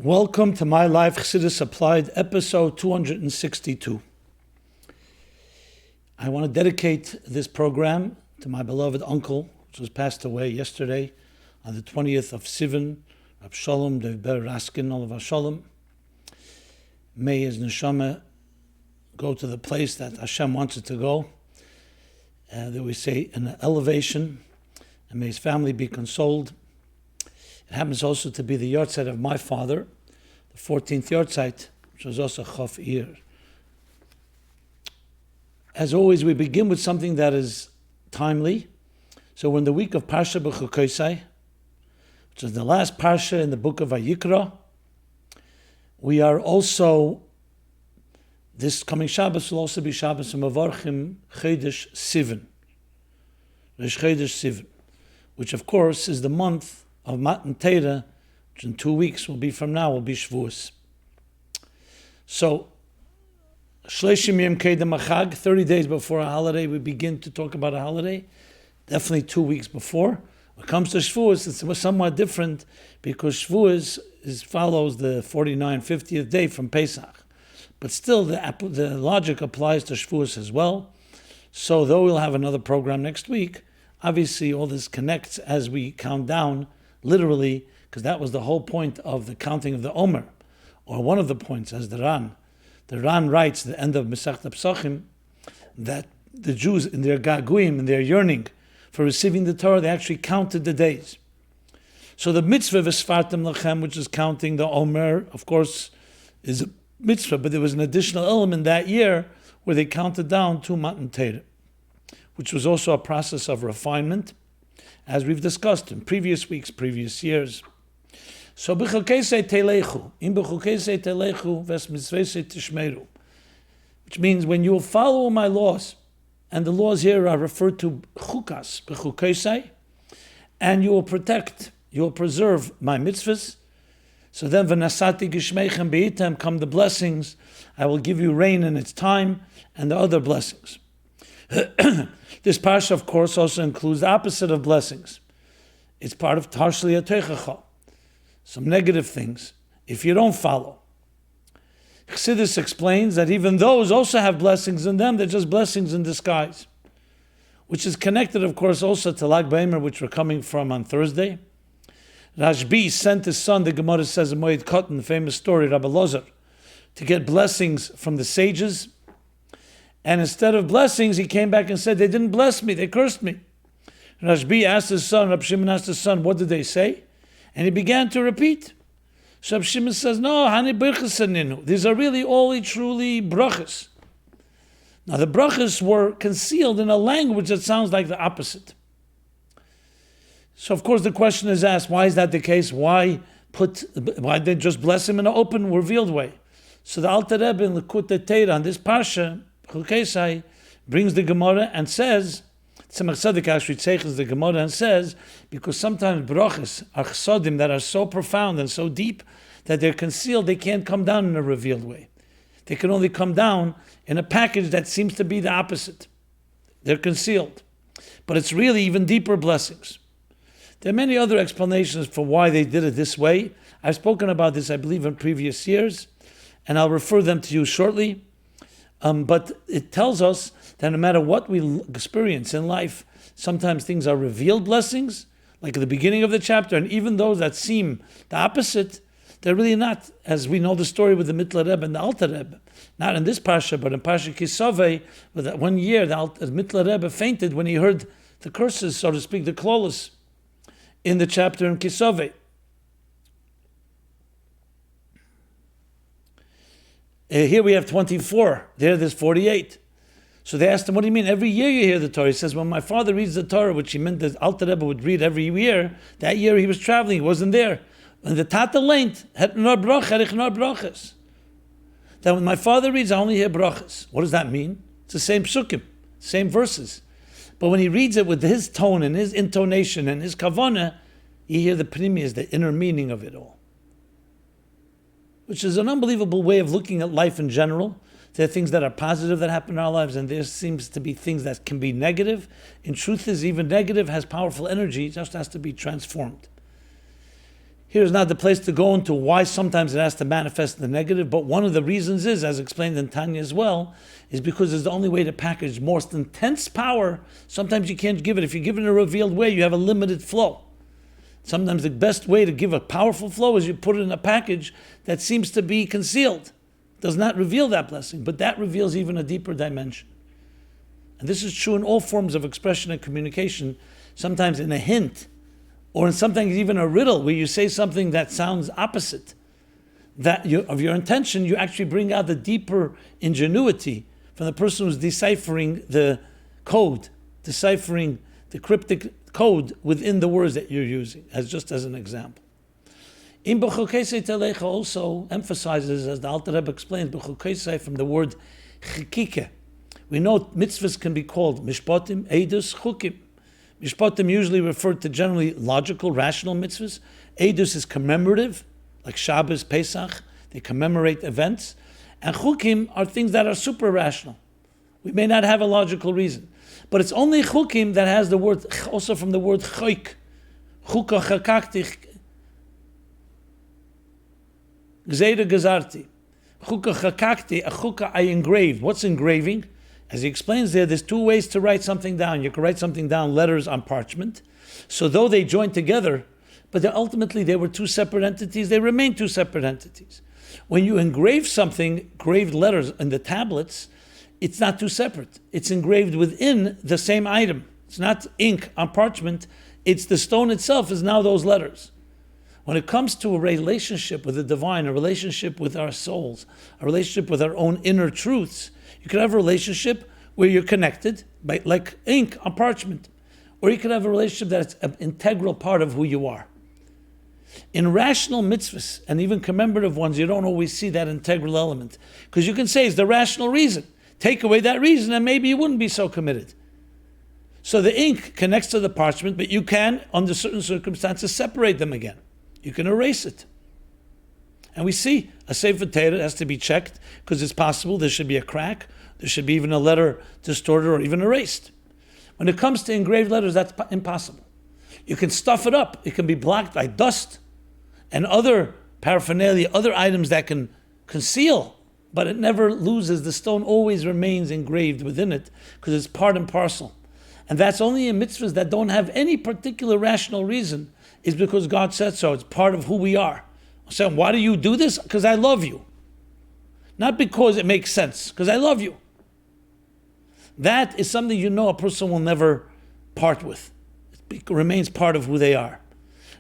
Welcome to My Life Chassidus Applied, episode 262. I want to dedicate this program to my beloved uncle, which was passed away yesterday on the 20th of Sivan, Rab Shalom Devber Raskin, Olav Shalom. May his neshama go to the place that Hashem wants it to go. That we say an elevation, and may his family be consoled. It happens also to be the yahrzeit of my father, the 14th yahrzeit, which was also Chaf Ir. As always, we begin with something that is timely. So we're in the week of Parsha Bechukosei, which is the last Parsha in the book of Vayikra. We are also, this coming Shabbos will also be Shabbos Mavarchim Chodesh Sivan, Rosh Chodesh Sivan, which of course is the month of Matan Torah, which in 2 weeks will be from now, will be Shavuos. So, Shleishim Yom Kedem HaChag, 30 days before a holiday, we begin to talk about a holiday. Definitely 2 weeks before. When it comes to Shavuos, it's somewhat different because Shavuos follows the 49th, 50th day from Pesach. But still, the logic applies to Shavuos as well. So, though we'll have another program next week, obviously all this connects as we count down, literally, because that was the whole point of the counting of the Omer, or one of the points, as the Ran. The Ran writes at the end of Masechta Pesachim that the Jews, in their gaguim, in their yearning for receiving the Torah, they actually counted the days. So the mitzvah v'sfartem lachem, which is counting the Omer, of course, is a mitzvah, but there was an additional element that year where they counted down to Matan Torah, which was also a process of refinement, as we've discussed in previous weeks, previous years. So, Bechukosei telechu, in Bechukosei telechu, ves mitzvosei tishmeru, which means when you will follow my laws, and the laws here are referred to chukas, Bechukosei, and you will protect, you will preserve my mitzvahs. So then, v'nasati gishmeichem beitem, come the blessings, I will give you rain in its time, and the other blessings. This parsha, of course, also includes the opposite of blessings. It's part of Tarshli HaTeichacha, some negative things, if you don't follow. Chassidus explains that even those also have blessings in them, they're just blessings in disguise, which is connected, of course, also to Lag B'Omer, which we're coming from on Thursday. Rashbi sent his son, the Gemara says in Moed Katan, the famous story, Rabbi Lozar, to get blessings from the sages. And instead of blessings, he came back and said, they didn't bless me, they cursed me. Rashbi asked his son, Rab Shimon asked his son, what did they say? And he began to repeat. So Rab Shimon says, no, hani birchas aninu. These are really only truly brachas. Now the brachas were concealed in a language that sounds like the opposite. So of course the question is asked, why is that the case? Why they just bless him in an open, revealed way? So the Alter Rebbe in Likutei Torah on this parsha, Bechukosei, brings the Gemara and says, Tzemach Tzedek actually tzeches the Gemara and says, because sometimes brachas are chsadim that are so profound and so deep that they're concealed, they can't come down in a revealed way. They can only come down in a package that seems to be the opposite. They're concealed. But it's really even deeper blessings. There are many other explanations for why they did it this way. I've spoken about this, I believe, in previous years, and I'll refer them to you shortly. But it tells us that no matter what we experience in life, sometimes things are revealed blessings, like at the beginning of the chapter, and even those that seem the opposite, they're really not, as we know the story with the Mittler Rebbe and the Alter Rebbe. Not in this Parsha, but in Parsha Kisovei, with that 1 year, the Mittler Rebbe fainted when he heard the curses, so to speak, the klolos, in the chapter in Kisovei. Here we have 24. There's 48. So they asked him, what do you mean? Every year you hear the Torah. He says, when my father reads the Torah, which he meant that Alter Rebbe would read every year, that year he was traveling, he wasn't there. And the Tata leint, that when my father reads, I only hear brachas. What does that mean? It's the same psukim, same verses. But when he reads it with his tone and his intonation and his kavanah, you hear the pnimiyas, the inner meaning of it all. Which is an unbelievable way of looking at life in general. There are things that are positive that happen in our lives, and there seems to be things that can be negative. In truth, is even negative has powerful energy, it just has to be transformed. Here's not the place to go into why sometimes it has to manifest in the negative, but one of the reasons is, as explained in Tanya as well, is because it's the only way to package most intense power. Sometimes you can't give it. If you give it in a revealed way, you have a limited flow. Sometimes the best way to give a powerful flow is you put it in a package that seems to be concealed, does not reveal that blessing, but that reveals even a deeper dimension. And this is true in all forms of expression and communication, sometimes in a hint, or in sometimes even a riddle where you say something that sounds opposite of your intention. You actually bring out the deeper ingenuity from the person who's deciphering the code, deciphering the cryptic code within the words that you're using, just as an example. In Bechukosei Telecha also emphasizes, as the Alter Rebbe explains, Bechukosei from the word chikike. We know mitzvahs can be called mishpatim, edus, chukim. Mishpatim usually referred to generally logical, rational mitzvahs. Edus is commemorative, like Shabbos, Pesach. They commemorate events. And chukim are things that are super rational. We may not have a logical reason. But it's only chukim that has the word, also from the word choik. Chuka chakakti, gzeira gezarti. Chuka chakakti, a chuka I engraved. What's engraving? As he explains there's two ways to write something down. You can write something down, letters on parchment. So though they joined together, but ultimately they were two separate entities, they remain two separate entities. When you engrave something, engraved letters in the tablets, it's not two separate. It's engraved within the same item. It's not ink on parchment. It's the stone itself is now those letters. When it comes to a relationship with the divine, a relationship with our souls, a relationship with our own inner truths, you could have a relationship where you're connected, by, like ink on parchment. Or you could have a relationship that's an integral part of who you are. In rational mitzvahs, and even commemorative ones, you don't always see that integral element. Because you can say it's the rational reason. Take away that reason and maybe you wouldn't be so committed. So the ink connects to the parchment, but you can, under certain circumstances, separate them again. You can erase it. And we see a Sefer Torah has to be checked because it's possible there should be a crack, there should be even a letter distorted or even erased. When it comes to engraved letters, that's impossible. You can stuff it up. It can be blocked by dust and other paraphernalia, other items that can conceal, but it never loses. The stone always remains engraved within it because it's part and parcel. And that's only in mitzvahs that don't have any particular rational reason, is because God said so. It's part of who we are. So why do you do this? Because I love you. Not because it makes sense, because I love you. That is something you know a person will never part with. It remains part of who they are.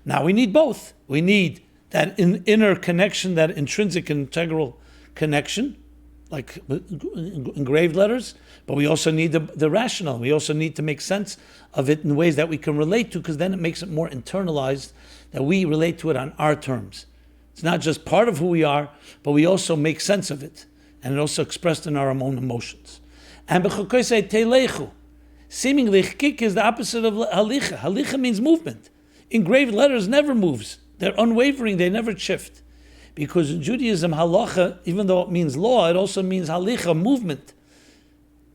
Now we need both. We need that inner connection, that intrinsic integral connection, like engraved letters, but we also need the rational. We also need to make sense of it in ways that we can relate to, because then it makes it more internalized, that we relate to it on our terms. It's not just part of who we are, but we also make sense of it, and it also expressed in our own emotions. And Bechukosei Telechu, seemingly chkik is the opposite of halicha. Halicha means movement. Engraved letters never moves. They're unwavering, they never shift. Because in Judaism, halacha, even though it means law, it also means halicha, movement.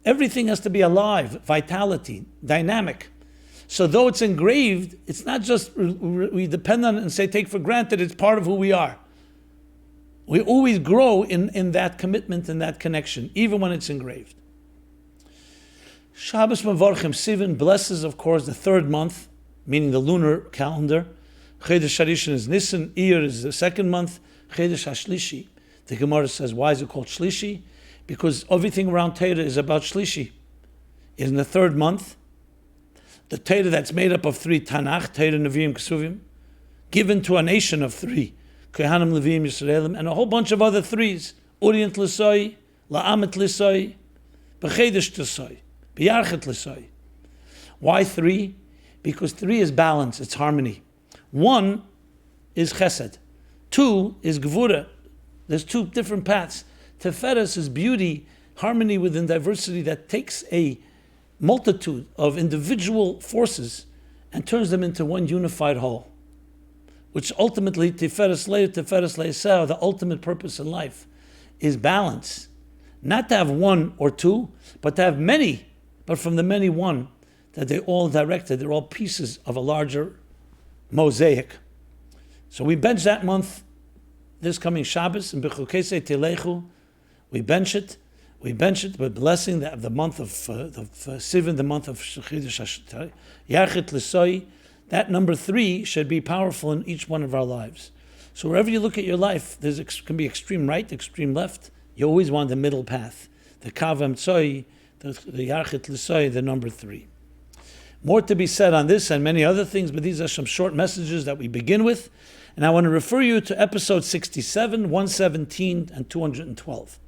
Everything has to be alive, vitality, dynamic. So though it's engraved, it's not just we depend on it and say, take for granted, it's part of who we are. We always grow in that commitment and that connection, even when it's engraved. Shabbos Mevorchim, Sivan blesses, of course, the third month, meaning the lunar calendar. Chedesh Harishon is Nisan, Iyar is the second month, Chedesh HaShlishi. The Gemara says, why is it called Shlishi? Because everything around Torah is about Shlishi. In the third month, the Torah that's made up of three, Tanakh, Torah, Nevi'im, Kesuvim, given to a nation of three, Kohanim, Leviim, Yisraelim, and a whole bunch of other threes, Orient L'soi, La'amet L'soi, B'chedesh L'soi, B'yarchet L'soi. Why three? Because three is balance, it's harmony. One is chesed. Two is gevura. There's two different paths. Teferes is beauty, harmony within diversity that takes a multitude of individual forces and turns them into one unified whole, which ultimately, Tiferes Le'esau, the ultimate purpose in life, is balance. Not to have one or two, but to have many, but from the many one, that they all directed, they're all pieces of a larger mosaic. So we bench that month, this coming Shabbos, in Bechukosei Telechu. We bench it. We bench it with blessing the month of Sivan, the month of Chidush Yachit L'Soi. That number 3 should be powerful in each one of our lives. So wherever you look at your life, can be extreme right, extreme left. You always want the middle path. The Kavam Tzoi, the Yachit L'Soi, the number 3. More to be said on this and many other things, but these are some short messages that we begin with. And I want to refer you to episode 67, 117, and 212.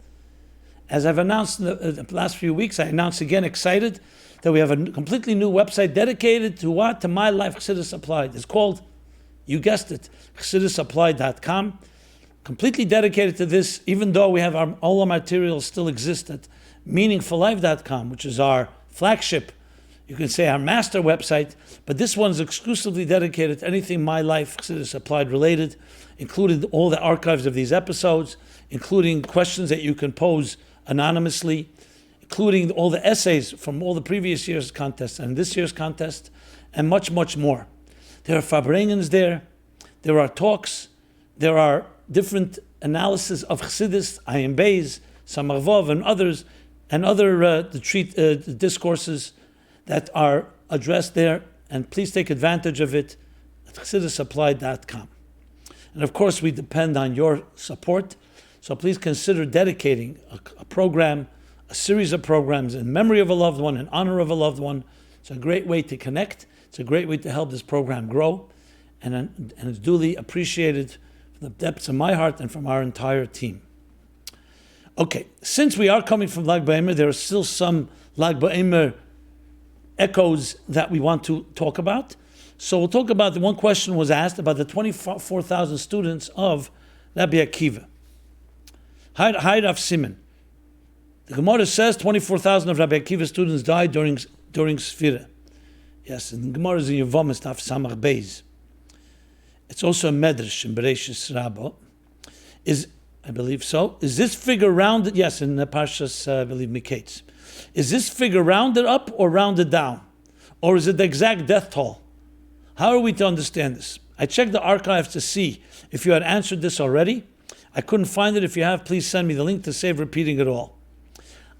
As I've announced in the last few weeks, I announced again, excited, that we have a completely new website dedicated to what? To my life, Chassidus Applied. It's called, you guessed it, ChassidusApplied.com. Completely dedicated to this, even though we have all our materials still exist at meaningfullife.com, which is our flagship, you can say our master website, but this one is exclusively dedicated to anything my life, Chassidus Applied related, including all the archives of these episodes, including questions that you can pose anonymously, including all the essays from all the previous year's contests and this year's contest, and much, much more. There are farbrengens there are talks, there are different analysis of Chassidus, Ayin Beis, Samar Vov, and others, and other discourses that are addressed there, and please take advantage of it at ChassidusApplied.com. And of course, we depend on your support, so please consider dedicating a program, a series of programs in memory of a loved one, in honor of a loved one. It's a great way to connect. It's a great way to help this program grow, and it's duly appreciated from the depths of my heart and from our entire team. Okay, since we are coming from Lag BaOmer, there are still some Lag BaOmer echoes that we want to talk about. So we'll talk about the one question was asked about the 24,000 students of Rabbi Akiva. Hi Rav Simon. The Gemara says 24,000 of Rabbi Akiva's students died during Sfira. Yes, and the Gemara is in Yevamis Daf Samach Beis. It's also a Medrash in Bereishis Rabbah. I believe so. Is this figure rounded? Yes, in the Parshas, I believe, Miketz. Is this figure rounded up or rounded down? Or is it the exact death toll? How are we to understand this? I checked the archives to see if you had answered this already. I couldn't find it. If you have, please send me the link to save repeating it all.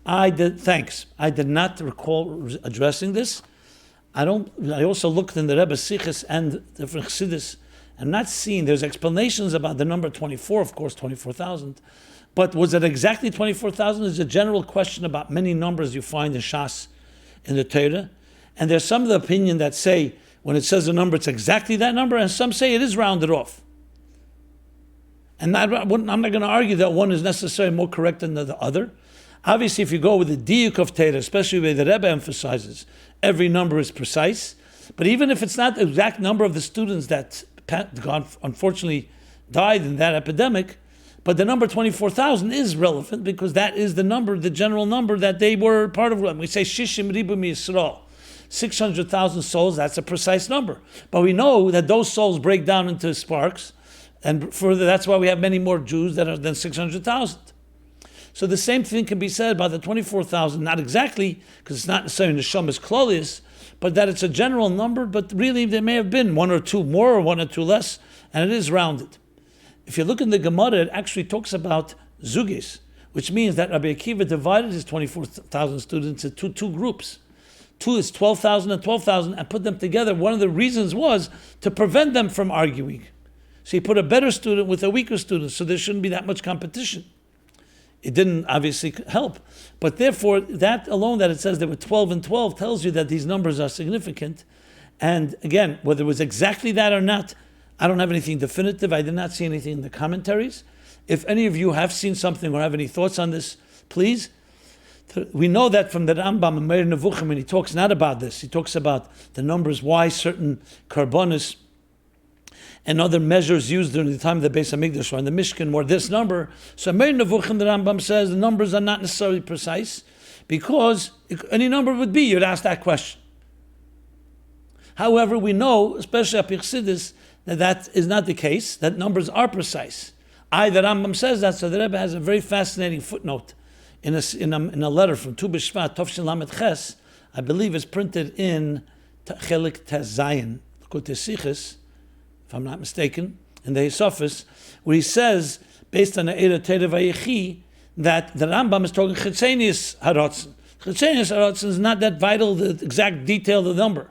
Thanks. I did not recall addressing this. I also looked in the Rebbe Sichos and different Chassidus. I'm not seeing, there's explanations about the number 24, of course, 24,000. But was it exactly 24,000? It's a general question about many numbers you find in Shas, in the Torah. And there's some of the opinion that say, when it says a number, it's exactly that number, and some say it is rounded off. And I'm not going to argue that one is necessarily more correct than the other. Obviously, if you go with the diuk of Torah, especially where the Rebbe emphasizes, every number is precise. But even if it's not the exact number of the students that unfortunately died in that epidemic, but the number 24,000 is relevant because that is the number, the general number that they were part of. When we say Shishim Ribu Yisrael, 600,000 souls, that's a precise number. But we know that those souls break down into sparks, and further, that's why we have many more Jews than 600,000. So the same thing can be said about the 24,000, not exactly, because it's not necessarily Neshamas Klolius, but that it's a general number, but really there may have been one or two more or one or two less, and it is rounded. If you look in the Gemara, it actually talks about Zugis, which means that Rabbi Akiva divided his 24,000 students into two groups. Two is 12,000 and 12,000, and put them together. One of the reasons was to prevent them from arguing. So he put a better student with a weaker student, so there shouldn't be that much competition. It didn't obviously help. But therefore, that alone, that it says there were 12 and 12, tells you that these numbers are significant. And again, whether it was exactly that or not, I don't have anything definitive. I did not see anything in the commentaries. If any of you have seen something or have any thoughts on this, please. We know that from the Rambam and Meir Nevuchim, when he talks not about this, he talks about the numbers, why certain karbonis and other measures used during the time of the Beis HaMikdash or in the Mishkan were this number. So Meir Nevuchim, the Rambam says, the numbers are not necessarily precise because any number would be, you'd ask that question. However, we know, especially at Chassidus, that is not the case, that numbers are precise. The Rambam says that, so the Rebbe has a very fascinating footnote in a letter from Tu B'Shvat, Tovshin Lamed Ches, I believe it's printed in Chelik Tes Zayin, Likutei Sichos, if I'm not mistaken, in the Hisofis, where he says, based on the Eira Teira Vayechi, that the Rambam is talking Chitzenius Haratzin. Chitzenius Haratzin is not that vital, the exact detail of the number.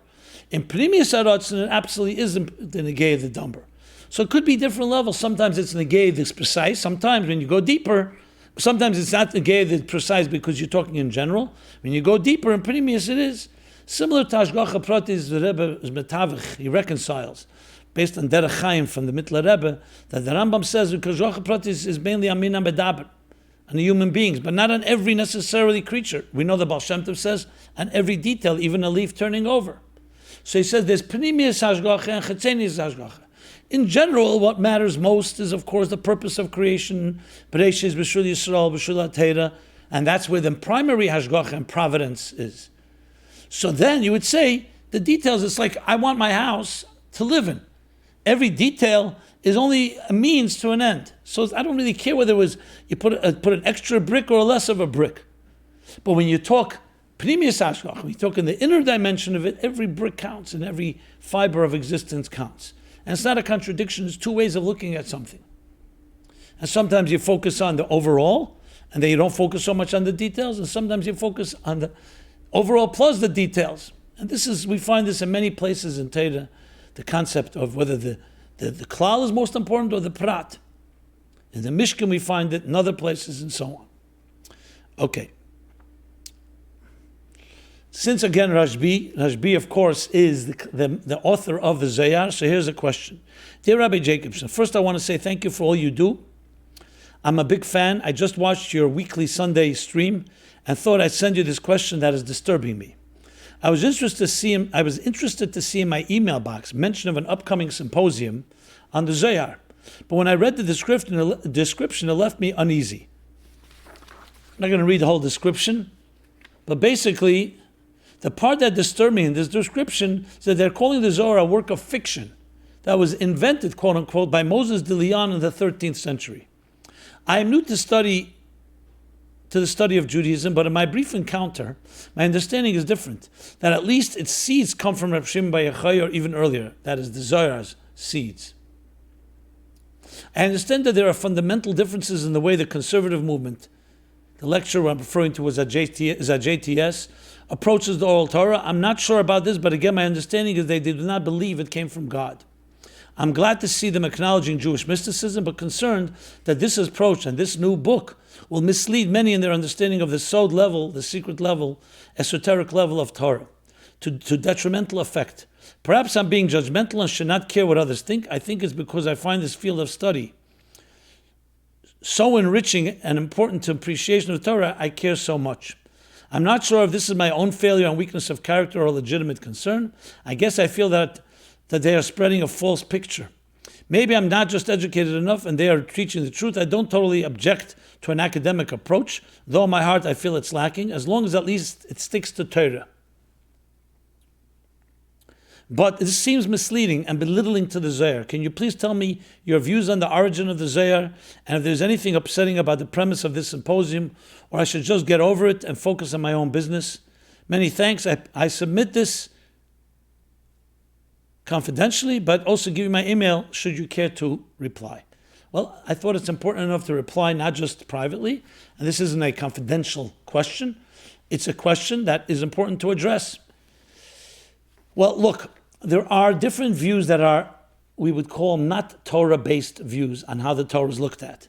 In Pnimius Haratzin, it absolutely isn't the negay of the number. So it could be different levels. Sometimes it's negay that's precise. Sometimes when you go deeper, sometimes it's not negay that's precise because you're talking in general. When you go deeper in Pnimius, it is. Similar to Hashgacha Pratis, the Rebbe is metavich, he reconciles, based on Derech Chaim from the Mittler Rebbe, that the Rambam says because Hashgacha Pratis is mainly on Mina Medaber, on the human beings, but not on every necessarily creature. We know the Baal Shem Tov says on every detail, even a leaf turning over. So he says there's Pnimius Hashgacha and Chitzenius Hashgacha. In general, what matters most is, of course, the purpose of creation, Bereshis, B'shul Yisrael, B'shul HaTeira, and that's where the primary Hashgacha and providence is. So then you would say, the details, it's like, I want my house to live in. Every detail is only a means to an end. So I don't really care whether it was, you put an extra brick or less of a brick. But when you talk Pnimius Hashgacha, when you talk in the inner dimension of it, every brick counts and every fiber of existence counts. And it's not a contradiction, it's two ways of looking at something. And sometimes you focus on the overall, and then you don't focus so much on the details, and sometimes you focus on the overall plus the details. And this is, we find this in many places in Torah, the concept of whether the klal is most important or the prat. In the Mishkan we find it, in other places and so on. Okay. Since again Rashbi of course is the author of the Zohar, so here's a question. Dear Rabbi Jacobson, first I want to say thank you for all you do. I'm a big fan. I just watched your weekly Sunday stream and thought I'd send you this question that is disturbing me. I was interested to see in my email box mention of an upcoming symposium on the Zohar, but when I read the description, it left me uneasy. I'm not going to read the whole description, but basically, the part that disturbed me in this description is that they're calling the Zohar a work of fiction that was invented, quote unquote, by Moses de Leon in the 13th century. I am new to the study of Judaism, but in my brief encounter, my understanding is different, that at least its seeds come from Reb Shimon Bar Yochai or even earlier, that is the Zohar's seeds. I understand that there are fundamental differences in the way the conservative movement, the lecture I'm referring to is at JTS, approaches the oral Torah. I'm not sure about this, but again, my understanding is they do not believe it came from God. I'm glad to see them acknowledging Jewish mysticism, but concerned that this approach and this new book will mislead many in their understanding of the sod level, the secret level, esoteric level of Torah, to detrimental effect. Perhaps I'm being judgmental and should not care what others think. I think it's because I find this field of study so enriching and important to appreciation of Torah, I care so much. I'm not sure if this is my own failure and weakness of character or a legitimate concern. I guess I feel that they are spreading a false picture. Maybe I'm not just educated enough and they are teaching the truth. I don't totally object to an academic approach, though in my heart I feel it's lacking, as long as at least it sticks to Torah. But this seems misleading and belittling to the Zohar. Can you please tell me your views on the origin of the Zohar, and if there's anything upsetting about the premise of this symposium, or I should just get over it and focus on my own business? Many thanks. I submit this confidentially, but also give you my email should you care to reply. Well, I thought it's important enough to reply not just privately, and this isn't a confidential question. It's a question that is important to address. Well, look, there are different views that are, we would call not Torah-based views on how the Torah is looked at,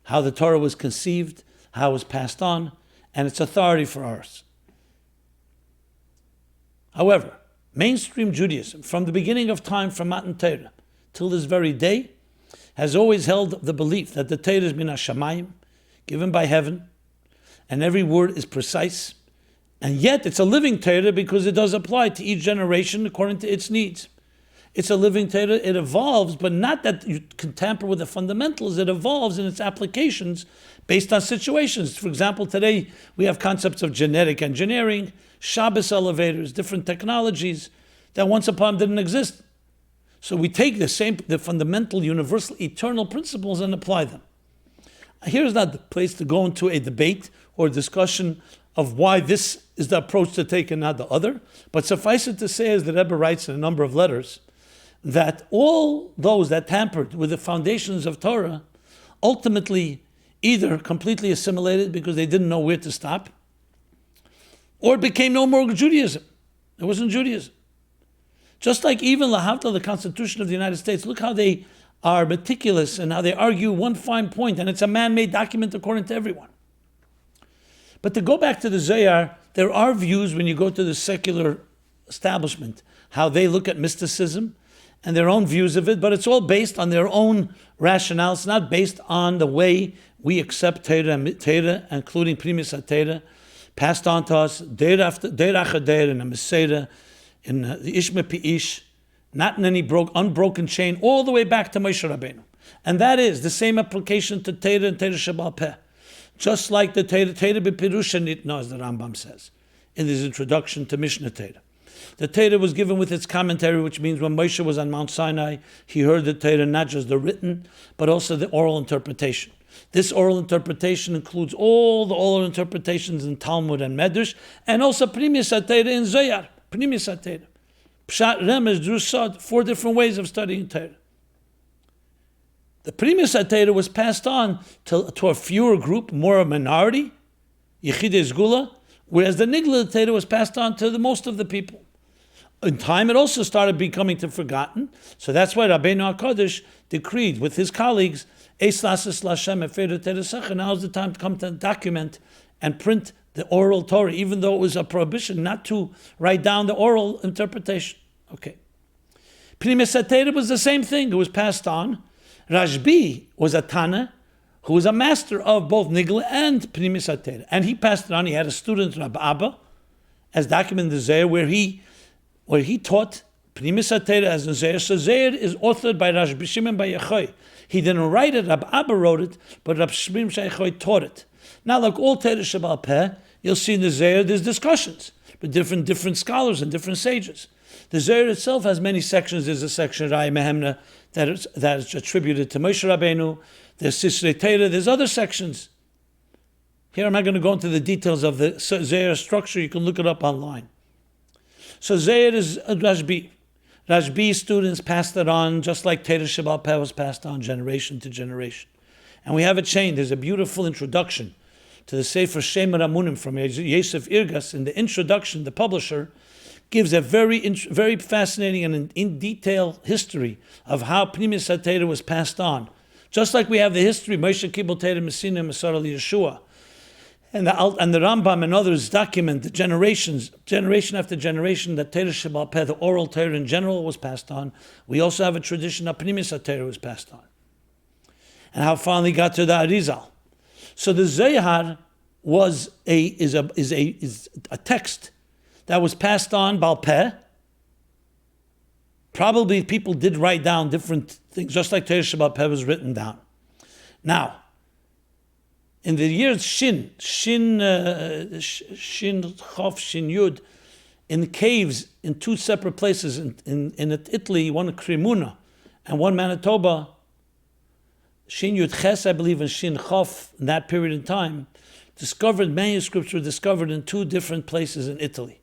how the Torah was conceived, how it was passed on, and its authority for ours. However, mainstream Judaism, from the beginning of time, from Matan Torah till this very day, has always held the belief that the Torah is min hashamayim, given by heaven, and every word is precise, and yet it's a living Torah because it does apply to each generation according to its needs. It's a living Torah, it evolves, but not that you can tamper with the fundamentals, it evolves in its applications based on situations. For example, today we have concepts of genetic engineering, Shabbos elevators, different technologies that once upon didn't exist. So we take the fundamental, universal, eternal principles and apply them. Here's not the place to go into a debate or discussion of why this is the approach to take and not the other, but suffice it to say, as the Rebbe writes in a number of letters, that all those that tampered with the foundations of Torah ultimately either completely assimilated because they didn't know where to stop, or it became no more Judaism. It wasn't Judaism. Just like even Lahavta, the Constitution of the United States, look how they are meticulous and how they argue one fine point, and it's a man-made document according to everyone. But to go back to the Zohar, there are views when you go to the secular establishment, how they look at mysticism and their own views of it, but it's all based on their own rationale. It's not based on the way we accept Torah, including Primus HaTorah, passed on to us, Deir after Deir, in a Maseda, in the Ishma Pi'ish, not in any unbroken chain, all the way back to Moshe Rabbeinu. And that is the same application to Torah and Torah Sheba'al Peh. Just like the Torah B'Pirusha Nitna, as the Rambam says in his introduction to Mishnah Torah. The Torah was given with its commentary, which means when Moshe was on Mount Sinai, he heard the Torah, not just the written, but also the oral interpretation. This oral interpretation includes all the oral interpretations in Talmud and Medrash, and also Primus HaTorah in Zohar. Primus HaTorah. Pshat, Remez, Drusad, 4 different ways of studying Torah. The Primus HaTorah was passed on to a fewer group, more a minority, Yechidei Zgula, whereas the Nigla Torah was passed on to the most of the people. In time, it also started becoming forgotten, so that's why Rabbeinu HaKadosh decreed with his colleagues, Eis Lasis Lashem Eferu Torah Secha, now is the time to come to document and print the oral Torah, even though it was a prohibition not to write down the oral interpretation. Okay. Primus HaTorah was the same thing, it was passed on. Rashbi was a Tana who was a master of both Nigla and Primus HaTorah, and he passed it on. He had a student, Rabbi Abba, as documented in the Zohar, where he taught Primus HaTorah as a Zohar. So Zohar is authored by Rabbi Shimon Bar Yochai. He didn't write it, Rabbi Abba wrote it, but Rabbi Shimon Bar Yochai taught it. Now, like all Torah Sheba'al Peh, you'll see in the Zohar there's discussions with different scholars and different sages. The Zohar itself has many sections. There's a section, Rai Mehemna, that is attributed to Moshe Rabbeinu. There's Sisrei Torah. There's other sections. Here I'm not going to go into the details of the Zohar structure. You can look it up online. So Zohar is Rashbi. Rashbi students passed it on, just like Torah Sheba'al Peh was passed on generation to generation. And we have a chain. There's a beautiful introduction to the Sefer Shemer Amunim from Yosef Irgas. In the introduction, the publisher gives a very fascinating and in detail history of how Primus HaTorah was passed on. Just like we have the history, Moshe Kibbel Torah Messina Masar al Yeshua, and the Rambam and others document the generation after generation that Torah Sheba'al Peh, the oral Torah in general, was passed on. We also have a tradition of Primus HaTorah was passed on, and how finally got to the Arizal. So the Zohar is a text that was passed on Baal Peh. Probably people did write down different things, just like Torah Sheba'al Peh was written down. Now, in the years Shin Chof, Shin Yud, in caves in 2 separate places in Italy, one in Cremona and one Manitoba, Shin Yud Ches, I believe, and Shin Chof, in that period of time, manuscripts were discovered in 2 different places in Italy.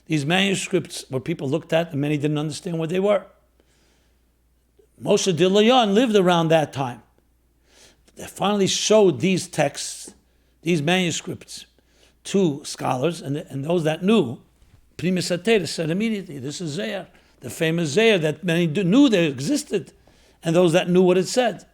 These manuscripts were people looked at, and many didn't understand what they were. Moshe de Leon lived around that time. They finally showed these texts, these manuscripts, to scholars, and those that knew, Primus HaTorah said immediately, this is Zohar, the famous Zohar that many knew they existed, and those that knew what it said.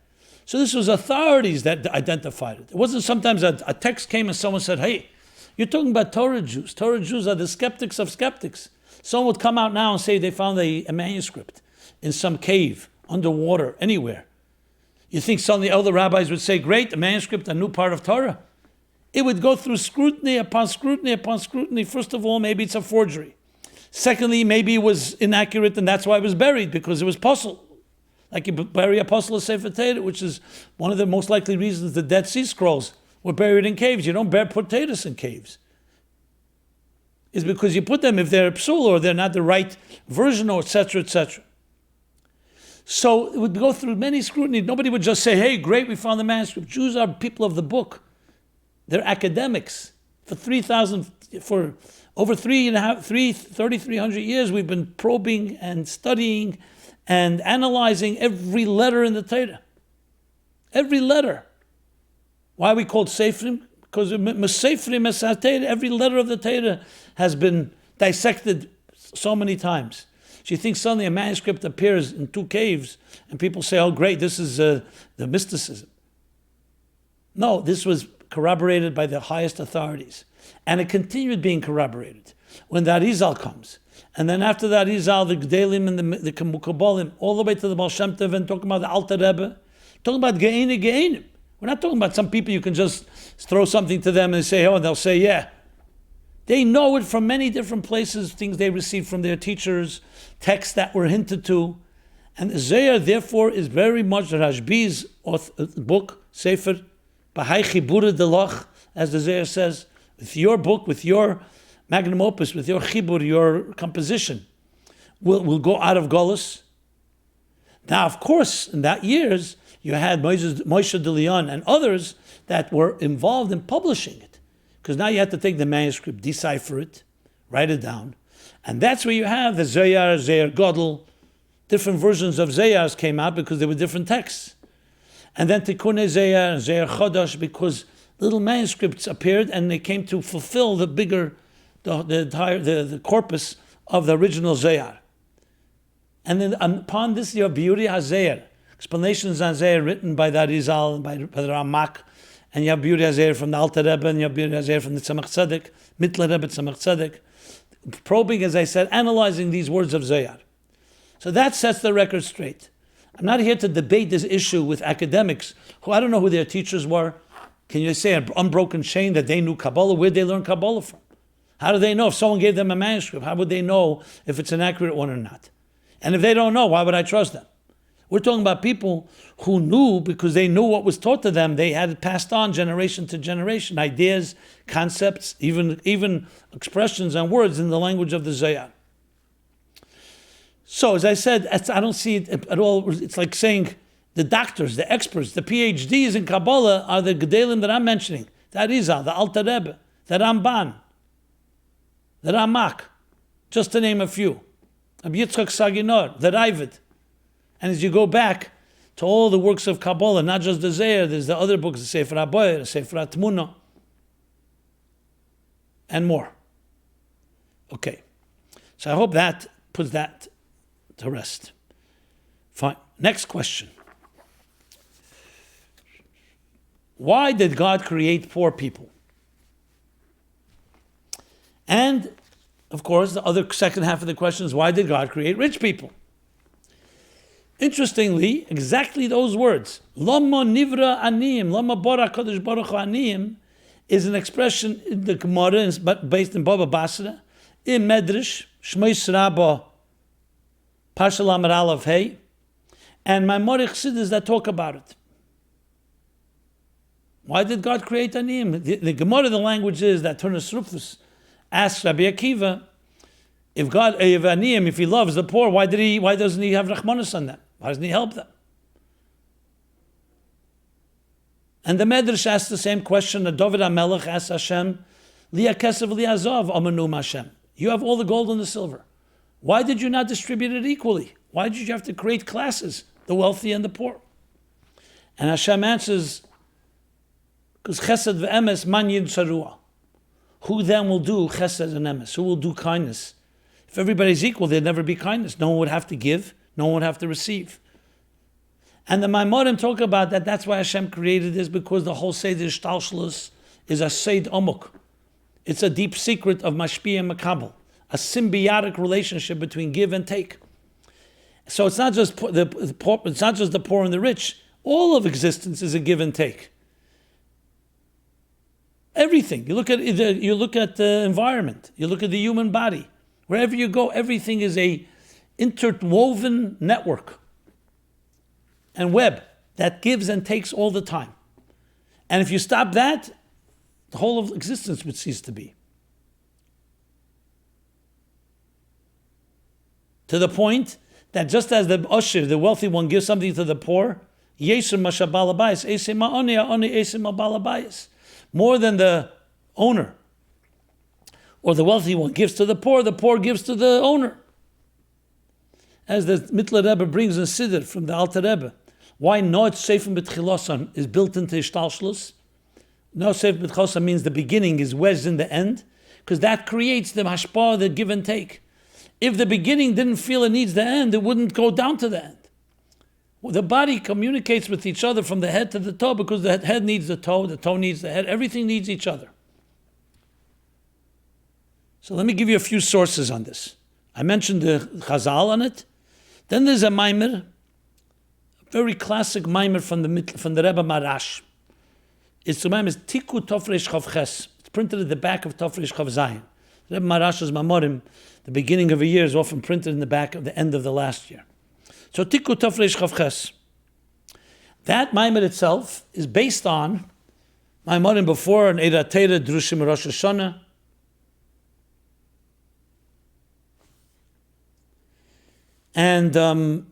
So this was authorities that identified it. It wasn't sometimes a text came and someone said, hey, you're talking about Torah Jews. Torah Jews are the skeptics of skeptics. Someone would come out now and say they found a manuscript in some cave, underwater, anywhere. You think some of the elder rabbis would say, great, a manuscript, a new part of Torah? It would go through scrutiny upon scrutiny upon scrutiny. First of all, maybe it's a forgery. Secondly, maybe it was inaccurate and that's why it was buried, because it was puzzle. Like you bury a puzzle of Sefer Torah, which is one of the most likely reasons the Dead Sea Scrolls were buried in caves. You don't put potatoes in caves. It's because you put them if they're psul or they're not the right version, or etc., etc. So it would go through many scrutiny. Nobody would just say, hey, great, we found the manuscript. Jews are people of the book. They're academics. For over 3,300 years, we've been probing and studying and analyzing every letter in the Torah. Every letter. Why are we called Seifrim? Because every letter of the Torah has been dissected so many times. So you think suddenly a manuscript appears in 2 caves and people say, oh great, this is the mysticism. No, this was corroborated by the highest authorities. And it continued being corroborated. When the Arizal comes, and then after the Arizal, the Gdelim and the Kabbalim, all the way to the Baal Shem Tov, and talking about the Alter Rebbe, talking about Ge'enim. We're not talking about some people you can just throw something to them and say, oh, and they'll say, yeah. They know it from many different places, things they received from their teachers, texts that were hinted to. And the Zohar, therefore, is very much Rashbi's book, Sefer, Bahai Chibura Deloch, as the Zohar says, with your book, with your magnum opus, with your chibur, your composition, will go out of Golus. Now, of course, in that years, you had Moshe de Leon and others that were involved in publishing it. Because now you have to take the manuscript, decipher it, write it down. And that's where you have the Zohar, Zohar Godel, different versions of Zohars came out because there were different texts. And then Tikkun Zohar and Zohar Chodosh, because little manuscripts appeared and they came to fulfill the bigger, the corpus of the original Zohar. And then upon this, you have Biuri HaZohar, explanations on Zohar written by the Arizal and by the Ramak, and you have Biuri HaZohar from the Alter Rebbe, and you have Biuri HaZohar from the Tzemach Tzedek, Mitler Rebbe Tzemach Tzedek, probing, as I said, analyzing these words of Zohar. So that sets the record straight. I'm not here to debate this issue with academics who I don't know who their teachers were. Can you say an unbroken chain that they knew Kabbalah? Where'd they learn Kabbalah from? How do they know? If someone gave them a manuscript, how would they know if it's an accurate one or not? And if they don't know, why would I trust them? We're talking about people who knew because they knew what was taught to them. They had it passed on generation to generation, ideas, concepts, even expressions and words in the language of the Zohar. So, as I said, I don't see it at all. It's like saying the doctors, the experts, the PhDs in Kabbalah are the Gedalim that I'm mentioning. The Arizal, the Alter Rebbe, the Ramban, the Ramak, just to name a few. Rabbi Yitzchak Saginor, the Ravid. And as you go back to all the works of Kabbalah, not just the Zohar, there's the other books, the Sefer HaBoyer, the Sefer HaTmuna, and more. Okay. So I hope that puts that to rest. Fine. Next question. Why did God create poor people? And, of course, the other second half of the question is, why did God create rich people? Interestingly, exactly those words, Lama nivra aniyim, Lama bara kadosh baruch hu aniyim, is an expression in the Gemara, based in Baba Basra, in Medrash, Shmois Rabbah, Parsha Lamed Aleph Hey, and Maimonides Chassidus that talk about it. Why did God create aniyim? The Gemara, the language is that Turnus Rufus asks Rabbi Akiva, if aniyim, if he loves the poor, why doesn't he have Rachmanis on them? Why doesn't he help them? And the Medrash asks the same question that David HaMelech asks Hashem, Liya Kesev Liya Zav Amanum Hashem. You have all the gold and the silver. Why did you not distribute it equally? Why did you have to create classes, the wealthy and the poor? And Hashem answers, because Chesed ve'emes man yid sarua. Who then will do Chesed and emes? Who will do kindness? If everybody's equal, there'd never be kindness. No one would have to give. No one would have to receive. And the Maimonim talk about that. That's why Hashem created this, because the whole Seder Shtalshlus is a Seid Omuk. It's a deep secret of Mashpia and Makabel, a symbiotic relationship between give and take. So it's not just the poor, it's not just the poor and the rich. All of existence is a give and take. Everything. You look at the environment. You look at the human body. Wherever you go, everything is a interwoven network and web that gives and takes all the time. And if you stop that, the whole of existence would cease to be. To the point that just as the usher, the wealthy one, gives something to the poor, more than the owner or the wealthy one gives to the poor gives to the owner. as the Mittler Rebbe brings in Siddur from the Alter Rebbe, why Noat Sefer B'Tchilosan is built into Ishtalshlus. Noat Sefer B'Tchilosan means the beginning is wedged in the end, because that creates the hashpah, the give and take. If the beginning didn't feel it needs the end, it wouldn't go down to the end. Well, the body communicates with each other from the head to the toe, because the head needs the toe needs the head, everything needs each other. So let me give you a few sources on this. I mentioned the Chazal on it. Then there's a Maimer, a very classic Maimer from the Rebbe Marash. It's the Maimer is Tiku Tofresh Chav Ches. It's printed at the back of Tofresh Chav Zayin. Rebbe Marash's Mamorim, the beginning of a year, is often printed in the back of the end of the last year. So Tiku Tofresh Chav Ches. That Maimer itself is based on Maimorim before an Eira Teira Drushim Rosh Hashanah. And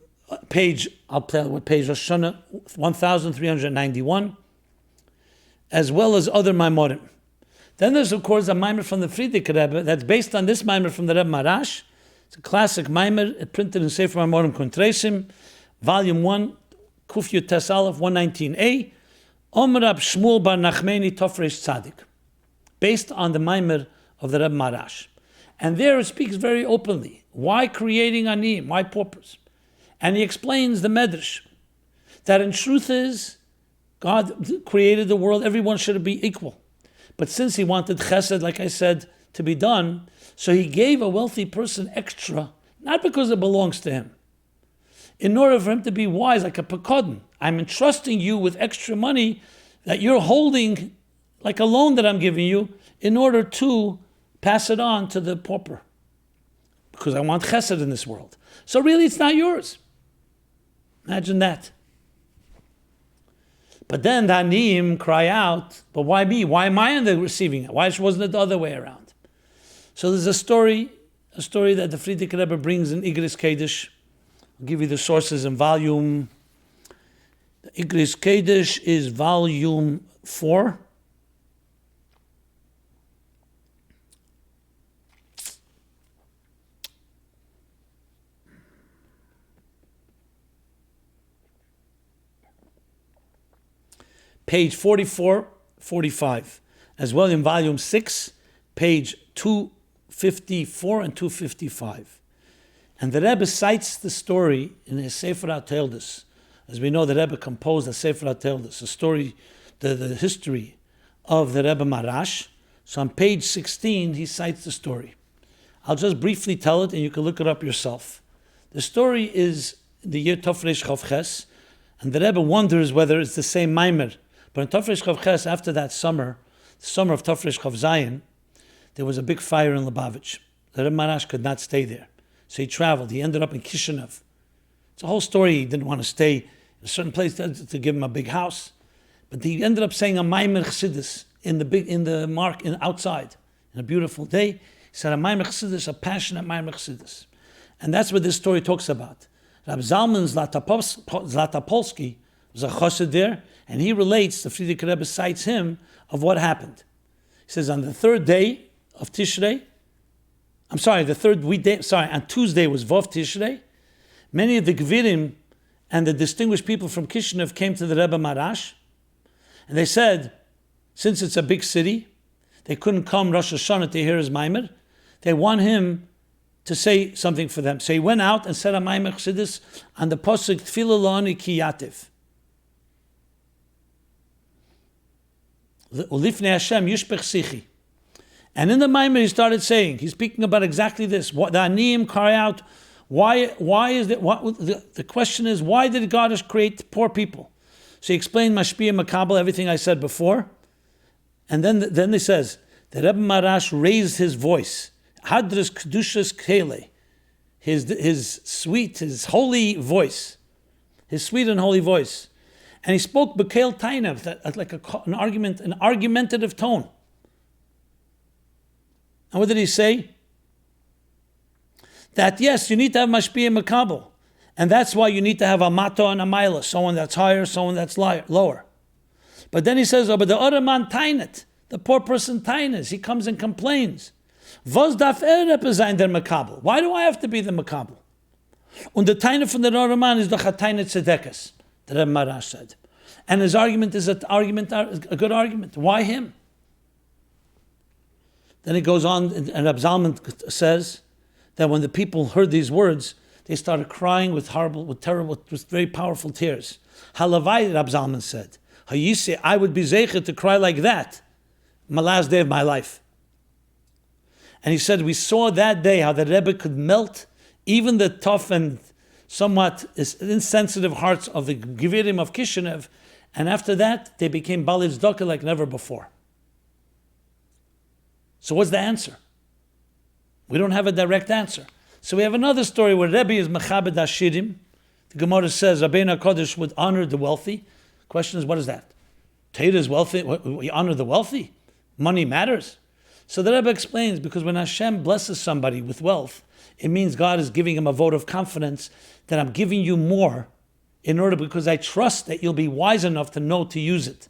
page, I'll tell you what page, Rosh Hashanah 1391, as well as other Maimorim. Then there's, of course, a Maimer from the Frierdiker Rebbe that's based on this Maimer from the Rebbe Marash. It's a classic Maimer, printed in Sefer Maimorim Kontresim, Volume 1, Kufyu Tes Aleph, 119a, Omrab Shmuel Bar Nachmeni Tofresh Tzadik, based on the Maimer of the Rebbe Marash. And there it speaks very openly. Why creating aniyim? Why paupers? And he explains the medrash, that in truth is, God created the world, everyone should be equal. But since he wanted chesed, like I said, to be done, so he gave a wealthy person extra, not because it belongs to him, in order for him to be wise, like a pekadon. I'm entrusting you with extra money that you're holding, like a loan that I'm giving you, in order to pass it on to the pauper, because I want chesed in this world. So really, it's not yours. Imagine that. But then the aniyim cry out, but why me? Why am I on the receiving it? Why wasn't it the other way around? So there's a story that the Frierdiker Rebbe brings in Igris Kodesh. I'll give you the sources in volume. The Igris Kodesh is volume 4. Page 44, 45, as well in volume 6, page 254 and 255. And the Rebbe cites the story in his Sefer HaTeildos. As we know, the Rebbe composed a Sefer HaTeildos, a story, the history of the Rebbe Marash. So on page 16, he cites the story. I'll just briefly tell it, and you can look it up yourself. The story is the year Tofresh Chav Ches, and the Rebbe wonders whether it's the same Maimer. But in Tofresh Chav Ches, after that summer, the summer of Tofresh Chav Zayin, there was a big fire in Lubavitch. The Rebbe Marash could not stay there. So he traveled. He ended up in Kishinev. It's a whole story. He didn't want to stay in a certain place to give him a big house. But he ended up saying a Maimer Chassidus outside, in a beautiful day. He said a Maimer Chassidus, a passionate Maimer Chassidus. And that's what this story talks about. Rab Zalman Zlatopolsky was a chassid there, and he relates, the Frierdiker Rebbe cites him, of what happened. He says on the third day of Tishrei, on Tuesday was Vov Tishrei, many of the Gvirim and the distinguished people from Kishinev came to the Rebbe Marash, and they said, since it's a big city, they couldn't come Rosh Hashanah to hear his Maimer, they want him to say something for them. So he went out and said a Maimer Chassidus on the Posuk Tfilah La'ani Ki Yativ. Ulifnei Hashem Yushpech Sichi. And in the Maimer he started saying, he's speaking about exactly this. What the Aniyim cry out, why is it? The question is, why did God create poor people? So he explained Mashpia Makabel, everything I said before. And then he says, the Rebbe Marash raised his voice. Hadras Kedushas Kele. His sweet, his holy voice. His sweet and holy voice. And he spoke Bekel Tainav, like an argumentative tone. And what did he say? That yes, you need to have Mashpia Makabel. And that's why you need to have a Mato and a Maila, someone that's higher, someone that's lower. But then he says, but the other man Tainet, the poor person Taines, he comes and complains. Vos daf represent der Makabel. Why do I have to be the Makabel? Und der Teine von der Roman is doch a Teine Tzedekes, the Rebbe Marash said. And his argument is a good argument. Why him? Then it goes on, and Reb Zalman says that when the people heard these words, they started crying with very powerful tears. Halavai, Reb Zalman said, Hayisi, I would be zeicher to cry like that, my last day of my life. And he said, we saw that day how the Rebbe could melt even the tough and somewhat insensitive hearts of the Gevirim of Kishinev, and after that, they became Balei Tzedakah like never before. So what's the answer? We don't have a direct answer. So we have another story where Rebbe is Mechabed Ashirim. The Gemara says Rabbeinu HaKadosh would honor the wealthy. Question is, what is that? Torah is wealthy. We honor the wealthy? Money matters. So the Rebbe explains, because when Hashem blesses somebody with wealth, it means God is giving him a vote of confidence that I'm giving you more because I trust that you'll be wise enough to know to use it.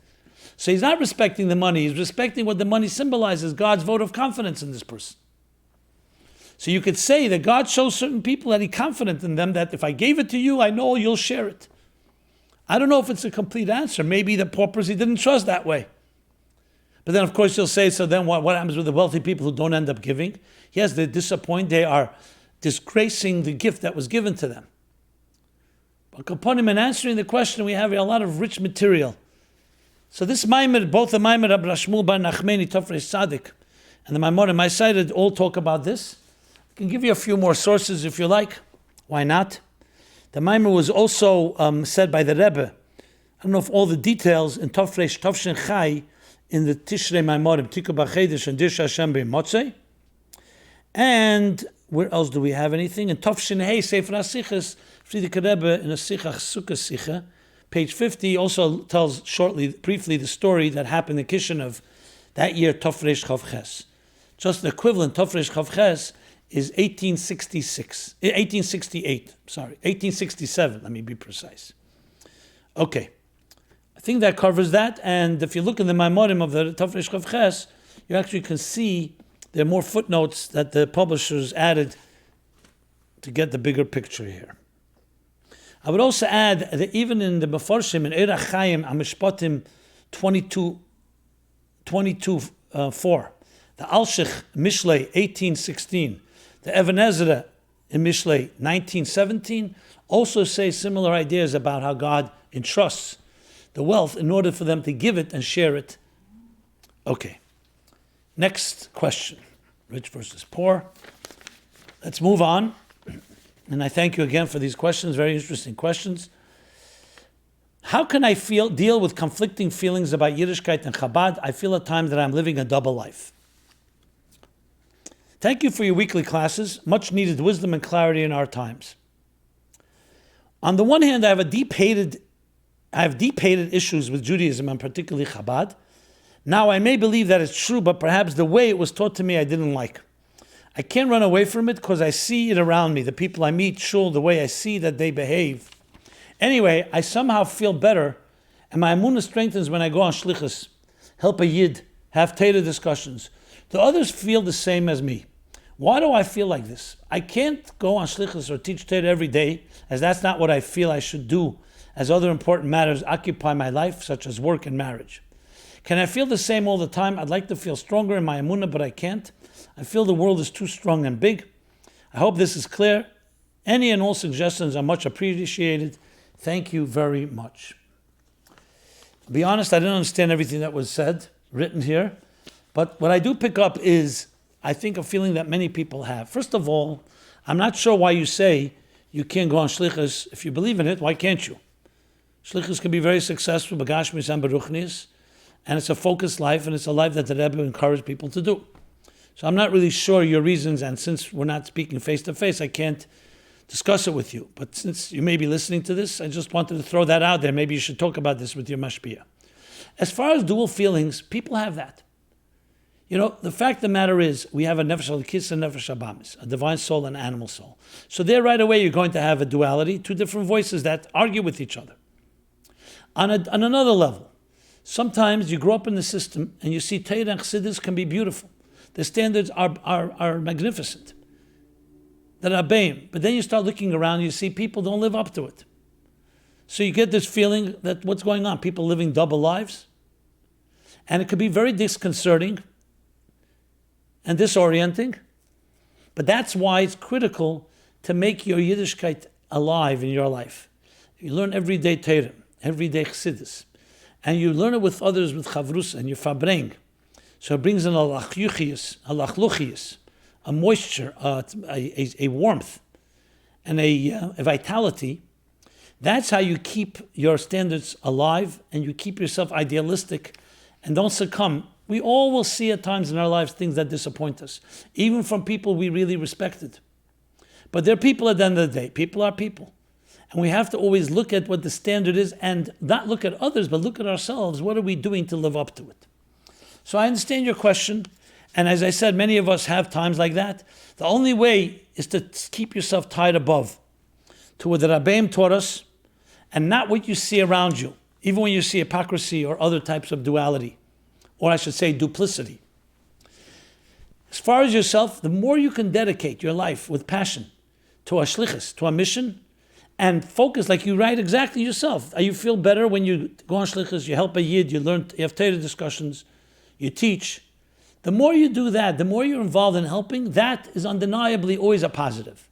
So he's not respecting the money, he's respecting what the money symbolizes, God's vote of confidence in this person. So you could say that God shows certain people that he's confident in them, that if I gave it to you, I know you'll share it. I don't know if it's a complete answer. Maybe the paupers he didn't trust that way. But then of course you'll say, so then what happens with the wealthy people who don't end up giving? Yes, they disappoint, they are disgracing the gift that was given to them. But upon him, in answering the question, we have a lot of rich material. So this Maimer, both the Maimer Rabbi Shmuel Bar Nachmeni, Tofrei Tzaddik, and the Maimorim I cited all talk about this. I can give you a few more sources if you like. Why not? The Maimer was also said by the Rebbe. I don't know if all the details in Tofshin Chai in the Tishrei Maimorim, Tikku B'Chedesh and Dirsha Hashem B'Motzei. And where else do we have anything? In Tofshin Hei, Sefer HaSichas, Frierdiker Rebbe in a Sicha Sukkah Sicha, page 50, also tells briefly the story that happened in Kishinev that year, Tofresh Chav Ches. Just the equivalent, Tofresh Chav Ches, is 1867, let me be precise. Okay, I think that covers that, and if you look in the Maimorim of the Tofresh Chav Ches, you actually can see there are more footnotes that the publishers added to get the bigger picture here. I would also add that even in the Mefarshim, in Eirach Chaim, Amishpatim 22:4, the Alshich Mishlei 18:16, the Even Ezra in Mishlei 19:17, also say similar ideas about how God entrusts the wealth in order for them to give it and share it. Okay, next question. Rich versus poor. Let's move on. And I thank you again for these questions, very interesting questions. How can I deal with conflicting feelings about Yiddishkeit and Chabad? I feel at times that I'm living a double life. Thank you for your weekly classes, much needed wisdom and clarity in our times. On the one hand, I have deep-hated issues with Judaism and particularly Chabad. Now, I may believe that it's true, but perhaps the way it was taught to me I didn't like. I can't run away from it because I see it around me, the people I meet, shul, the way I see that they behave. Anyway, I somehow feel better, and my emunah strengthens when I go on shlichus, help a yid, have Torah discussions. Do others feel the same as me? Why do I feel like this? I can't go on shlichus or teach Torah every day, as that's not what I feel I should do, as other important matters occupy my life, such as work and marriage. Can I feel the same all the time? I'd like to feel stronger in my emunah, but I can't. I feel the world is too strong and big. I hope this is clear. Any and all suggestions are much appreciated. Thank you very much. To be honest, I didn't understand everything that was said, written here. But what I do pick up is, I think, a feeling that many people have. First of all, I'm not sure why you say you can't go on shlichus. If you believe in it, why can't you? Shlichus can be very successful, b'gashmis and beruchnis, and it's a focused life, and it's a life that the Rebbe encouraged people to do. So I'm not really sure your reasons, and since we're not speaking face-to-face, I can't discuss it with you. But since you may be listening to this, I just wanted to throw that out there. Maybe you should talk about this with your mashpia. As far as dual feelings, people have that. You know, the fact of the matter is, we have a nefesh halikis and nefesh habamis, a divine soul and animal soul. So there right away you're going to have a duality, two different voices that argue with each other. On another level, sometimes you grow up in the system and you see Torah and Chassidus can be beautiful. The standards are magnificent. the Rabbeim. But then you start looking around, you see people don't live up to it. So you get this feeling that what's going on? People living double lives. And it could be very disconcerting and disorienting. But that's why it's critical to make your Yiddishkeit alive in your life. You learn everyday Torah, everyday Chassidus. And you learn it with others, with chavrus, and you fabreng. So it brings in a lachluchius, a moisture, a warmth, and a vitality. That's how you keep your standards alive, and you keep yourself idealistic, and don't succumb. We all will see at times in our lives things that disappoint us, even from people we really respected. But they're people at the end of the day. People are people. And we have to always look at what the standard is and not look at others, but look at ourselves. What are we doing to live up to it? So I understand your question. And as I said, many of us have times like that. The only way is to keep yourself tied above to what the Rabbeim taught us and not what you see around you, even when you see hypocrisy or other types of duality, or I should say duplicity. As far as yourself, the more you can dedicate your life with passion to a shlichus, to a mission, and focus like you write exactly yourself. You feel better when you go on shlichus, you help a yid, you have Torah discussions, you teach. The more you do that, the more you're involved in helping, that is undeniably always a positive.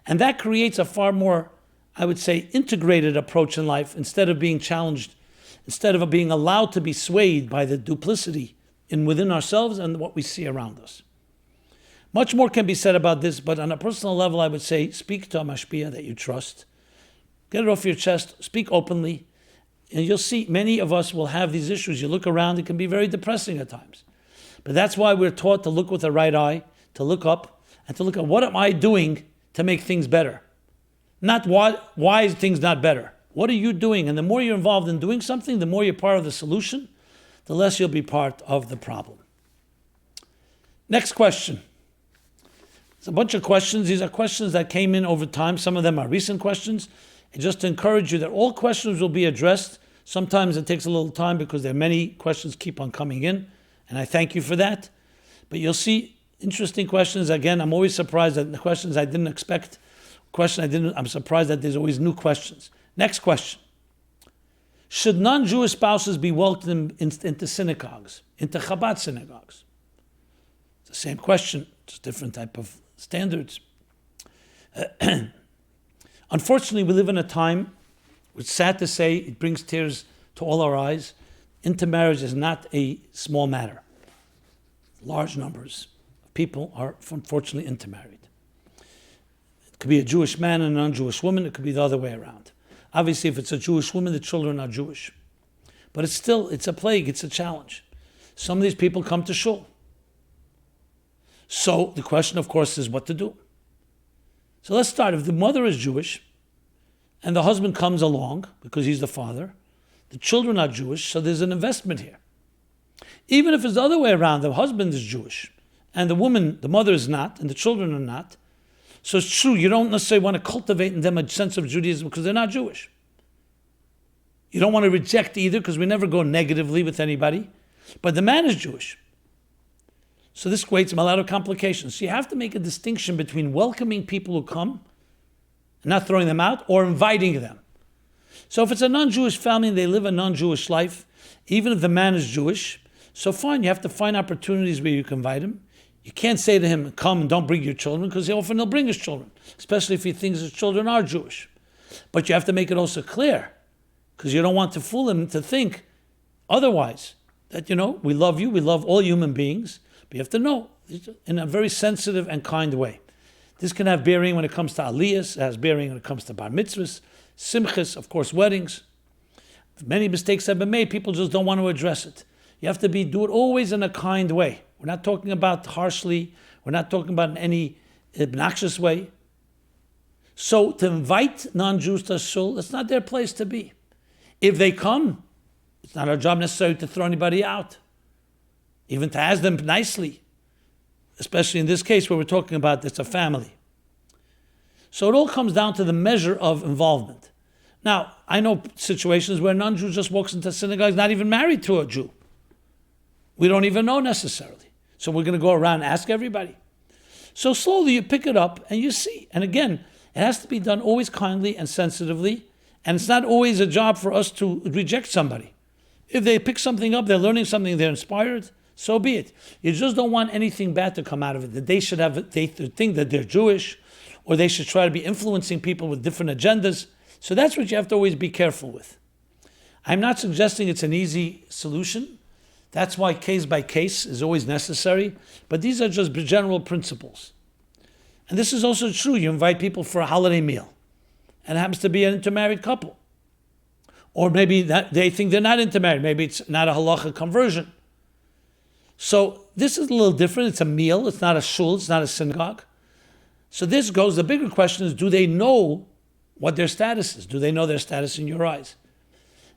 And that creates a far more, I would say, integrated approach in life instead of being challenged, instead of being allowed to be swayed by the duplicity within ourselves and what we see around us. Much more can be said about this, but on a personal level, I would say, speak to a mashpia that you trust. Get it off your chest, speak openly, and you'll see many of us will have these issues. You look around, it can be very depressing at times. But that's why we're taught to look with the right eye, to look up, and to look at what am I doing to make things better? Not why is things not better? What are you doing? And the more you're involved in doing something, the more you're part of the solution, the less you'll be part of the problem. Next question. It's a bunch of questions. These are questions that came in over time. Some of them are recent questions. And just to encourage you that all questions will be addressed. Sometimes it takes a little time because there are many questions keep on coming in. And I thank you for that. But you'll see interesting questions. Again, I'm always surprised at the questions I didn't expect. I'm surprised that there's always new questions. Next question. Should non-Jewish spouses be welcomed into synagogues, into Chabad synagogues? It's the same question, just different type of standards. Unfortunately, we live in a time, it's sad to say, it brings tears to all our eyes. Intermarriage is not a small matter. Large numbers of people are unfortunately intermarried. It could be a Jewish man and a non-Jewish woman. It could be the other way around. Obviously, if it's a Jewish woman, the children are Jewish. But it's a plague, it's a challenge. Some of these people come to shul. So the question, of course, is what to do. So let's start. If the mother is Jewish and the husband comes along because he's the father, the children are Jewish, so there's an investment here. Even if it's the other way around, the husband is Jewish and the woman, the mother is not, and the children are not. So it's true, you don't necessarily want to cultivate in them a sense of Judaism because they're not Jewish. You don't want to reject either because we never go negatively with anybody. But the man is Jewish. So this creates a lot of complications. So you have to make a distinction between welcoming people who come and not throwing them out or inviting them. So if it's a non-Jewish family and they live a non-Jewish life, even if the man is Jewish, so fine, you have to find opportunities where you can invite him. You can't say to him, come and don't bring your children, because often he'll bring his children, especially if he thinks his children are Jewish. But you have to make it also clear, because you don't want to fool him to think otherwise, that, we love you, we love all human beings, but you have to know in a very sensitive and kind way. This can have bearing when it comes to aliyahs, it has bearing when it comes to bar mitzvahs, simchas, of course, weddings. Many mistakes have been made, people just don't want to address it. You have to do it always in a kind way. We're not talking about harshly, we're not talking about in any obnoxious way. So to invite non-Jews to shul, it's not their place to be. If they come, it's not our job necessarily to throw anybody out. Even to ask them nicely, especially in this case where we're talking about it's a family. So it all comes down to the measure of involvement. Now, I know situations where a non-Jew just walks into synagogues not even married to a Jew. We don't even know necessarily. So we're going to go around and ask everybody. So slowly you pick it up and you see. And again, it has to be done always kindly and sensitively. And it's not always a job for us to reject somebody. If they pick something up, they're learning something, they're inspired, so be it. You just don't want anything bad to come out of it. That they think that they're Jewish, or they should try to be influencing people with different agendas. So that's what you have to always be careful with. I'm not suggesting it's an easy solution. That's why case by case is always necessary. But these are just general principles. And this is also true. You invite people for a holiday meal, and it happens to be an intermarried couple. Or maybe they think they're not intermarried. Maybe it's not a halacha conversion. So this is a little different. It's a meal. It's not a shul. It's not a synagogue. So this goes, the bigger question is, do they know what their status is? Do they know their status in your eyes?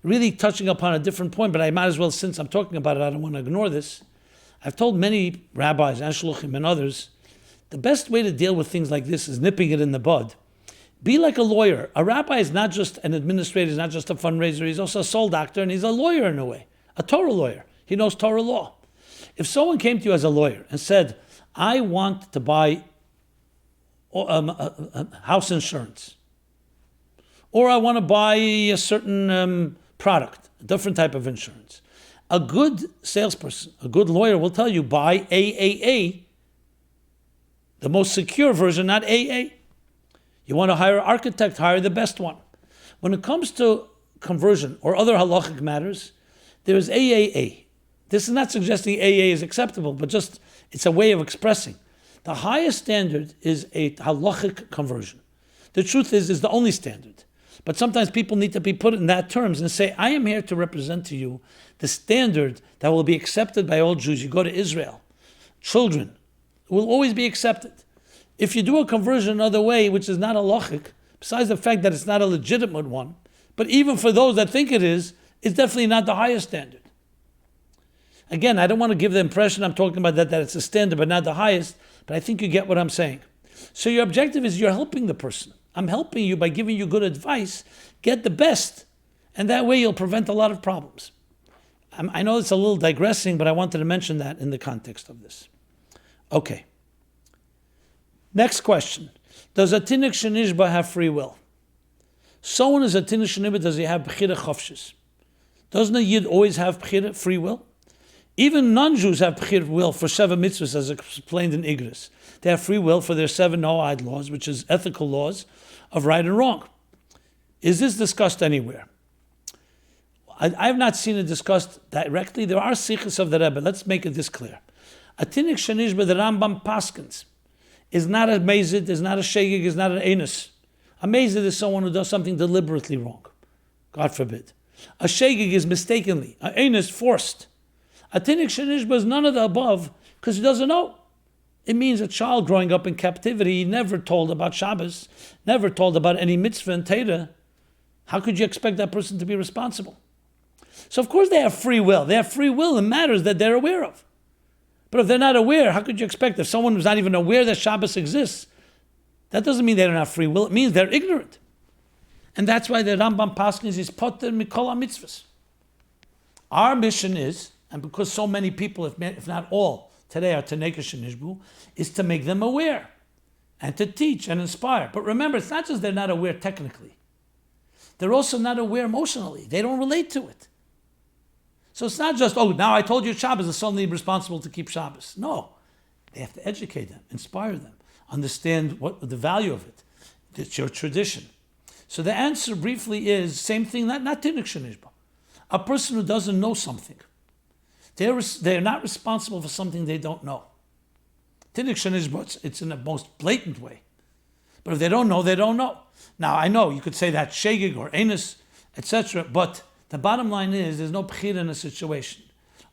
Really touching upon a different point, but I might as well, since I'm talking about it, I don't want to ignore this. I've told many rabbis and shluchim and others, the best way to deal with things like this is nipping it in the bud. Be like a lawyer. A rabbi is not just an administrator, he's not just a fundraiser, he's also a soul doctor, and he's a lawyer in a way, a Torah lawyer. He knows Torah law. If someone came to you as a lawyer and said, I want to buy house insurance, or I want to buy a certain product, a different type of insurance, a good salesperson, a good lawyer will tell you, buy AAA, the most secure version, not AA. You want to hire an architect, hire the best one. When it comes to conversion or other halachic matters, there is AAA. This is not suggesting AA is acceptable, but just it's a way of expressing. The highest standard is a halachic conversion. The truth is the only standard. But sometimes people need to be put in that terms and say, I am here to represent to you the standard that will be accepted by all Jews. You go to Israel, children will always be accepted. If you do a conversion another way, which is not halachic, besides the fact that it's not a legitimate one, but even for those that think it is, it's definitely not the highest standard. Again, I don't want to give the impression I'm talking about that it's a standard but not the highest, but I think you get what I'm saying. So your objective is you're helping the person. I'm helping you by giving you good advice. Get the best, and that way you'll prevent a lot of problems. I know it's a little digressing, but I wanted to mention that in the context of this. Okay. Next question. Does a tinok shenishba have free will? Someone is a tinok shenishba, does he have bechira chofshis? Doesn't a yid always have bechira, free will? Even non-Jews have bechira will for 7 mitzvahs, as explained in Igris. They have free will for their 7 no'ad laws, which is ethical laws of right and wrong. Is this discussed anywhere? I have not seen it discussed directly. There are sikhs of the Rebbe. Let's make this clear. A tinok shenishba, the Rambam paskins, is not a mezid, is not a shegig, is not an anus. A mezid is someone who does something deliberately wrong. God forbid. A shegig is mistakenly. An anus forced. A tinok shenishba is none of the above because he doesn't know. It means a child growing up in captivity, never told about Shabbos, never told about any mitzvah and Torah. How could you expect that person to be responsible? So of course they have free will. They have free will in matters that they're aware of. But if they're not aware, how could you expect if someone who's not even aware that Shabbos exists, that doesn't mean they don't have free will. It means they're ignorant. And that's why the Rambam Paskins is potter mikol mitzvahs. Our mission is, and because so many people, if not all, today are tinok shenishbu, is to make them aware and to teach and inspire. But remember, it's not just they're not aware technically. They're also not aware emotionally. They don't relate to it. So it's not just, now I told you Shabbos is suddenly responsible to keep Shabbos. No. They have to educate them, inspire them, understand what the value of it. It's your tradition. So the answer briefly is, same thing, not tinok shenishba. A person who doesn't know something. They're not responsible for something they don't know. Tinok shenishba, it's in the most blatant way. But if they don't know, they don't know. Now, I know you could say that shegig or anus, etc., but the bottom line is there's no bechira in a situation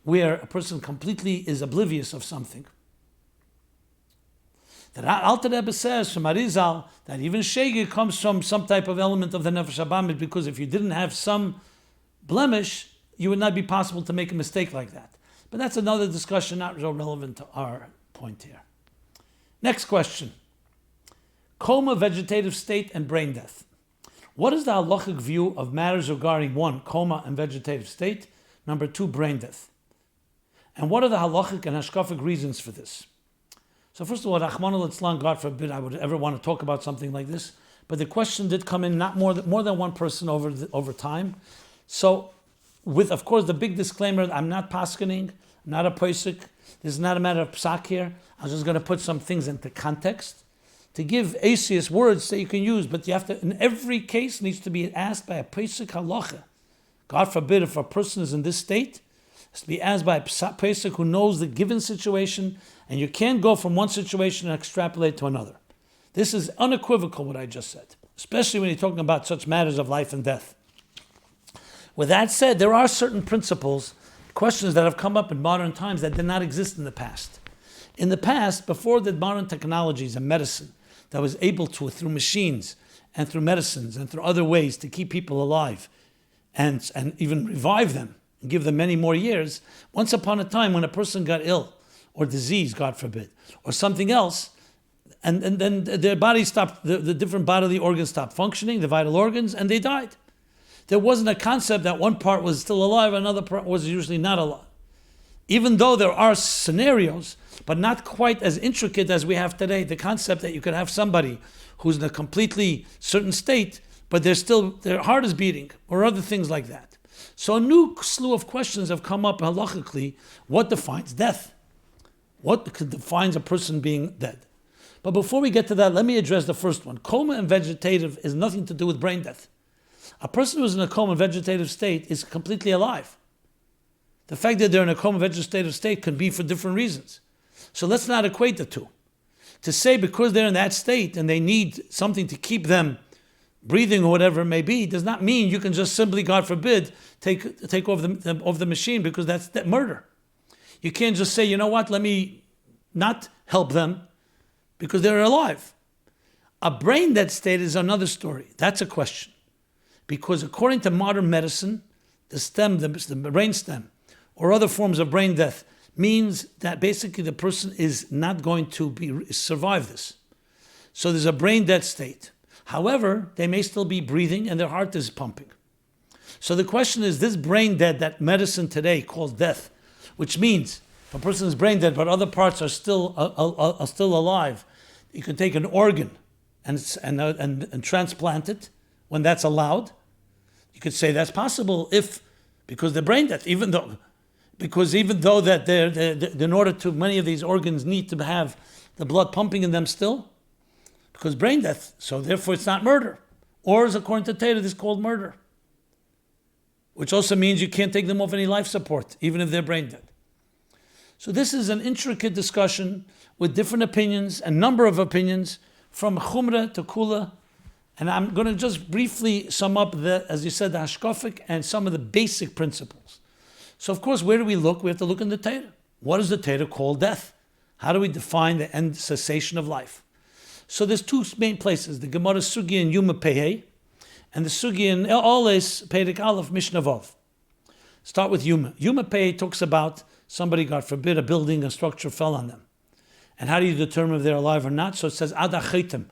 where a person completely is oblivious of something. The Alter Rebbe says from Arizal that even shegig comes from some type of element of the nefesh habamid, because if you didn't have some blemish, you would not be possible to make a mistake like that. But that's another discussion, not so relevant to our point here. Next question. Coma, vegetative state, and brain death. What is the halachic view of matters regarding 1, coma and vegetative state, 2, brain death? And what are the halachic and hashkafic reasons for this? So first of all, Rachmana litzlan, God forbid I would ever want to talk about something like this, but the question did come in not more than one person over time. So with, of course, the big disclaimer, I'm not paskening, I'm not a posek. This is not a matter of psak here. I'm just going to put some things into context to give atheist words that you can use, but you have to, in every case, needs to be asked by a posek halacha. God forbid if a person is in this state, it has to be asked by a posek who knows the given situation, and you can't go from one situation and extrapolate to another. This is unequivocal what I just said, especially when you're talking about such matters of life and death. With that said, there are certain principles, questions that have come up in modern times that did not exist in the past. In the past, before the modern technologies and medicine that was able to, through machines and through medicines and through other ways to keep people alive and even revive them and give them many more years, once upon a time when a person got ill or disease, God forbid, or something else, and then their body stopped, the different bodily organs stopped functioning, the vital organs, and they died. There wasn't a concept that one part was still alive, another part was usually not alive. Even though there are scenarios, but not quite as intricate as we have today, the concept that you could have somebody who's in a completely certain state, but their heart is beating, or other things like that. So a new slew of questions have come up halachically. What defines death? What defines a person being dead? But before we get to that, let me address the first one. Coma and vegetative is nothing to do with brain death. A person who's in a coma vegetative state is completely alive. The fact that they're in a coma vegetative state can be for different reasons. So let's not equate the two. To say because they're in that state and they need something to keep them breathing or whatever it may be, does not mean you can just simply, God forbid, take off the machine, because that's murder. You can't just say, you know what, let me not help them because they're alive. A brain dead state is another story. That's a question. Because according to modern medicine, the brain stem, or other forms of brain death, means that basically the person is not going to survive this. So there's a brain dead state. However, they may still be breathing and their heart is pumping. So the question is, this brain dead that medicine today calls death, which means if a person is brain dead but other parts are still alive, you can take an organ and transplant it when that's allowed. You could say that's possible because they're brain dead, even though that they're in order to, many of these organs need to have the blood pumping in them still, because brain death, so therefore it's not murder. Or as according to Tohu, it's called murder, which also means you can't take them off any life support, even if they're brain dead. So this is an intricate discussion with different opinions, a number of opinions, from Chumrah to Kula. And I'm going to just briefly sum up as you said, the hashkafic and some of the basic principles. So of course, where do we look? We have to look in the Tohu. What does the Tohu call death? How do we define the end cessation of life? So there's two main places, the Gemara Sugi in Yuma Pehei, and the Sugi in Oles Perek Aleph Mishnah Vav. Start with Yuma. Yuma Pehei talks about somebody, God forbid, a building, a structure fell on them. And how do you determine if they're alive or not? So it says Ad Achitem,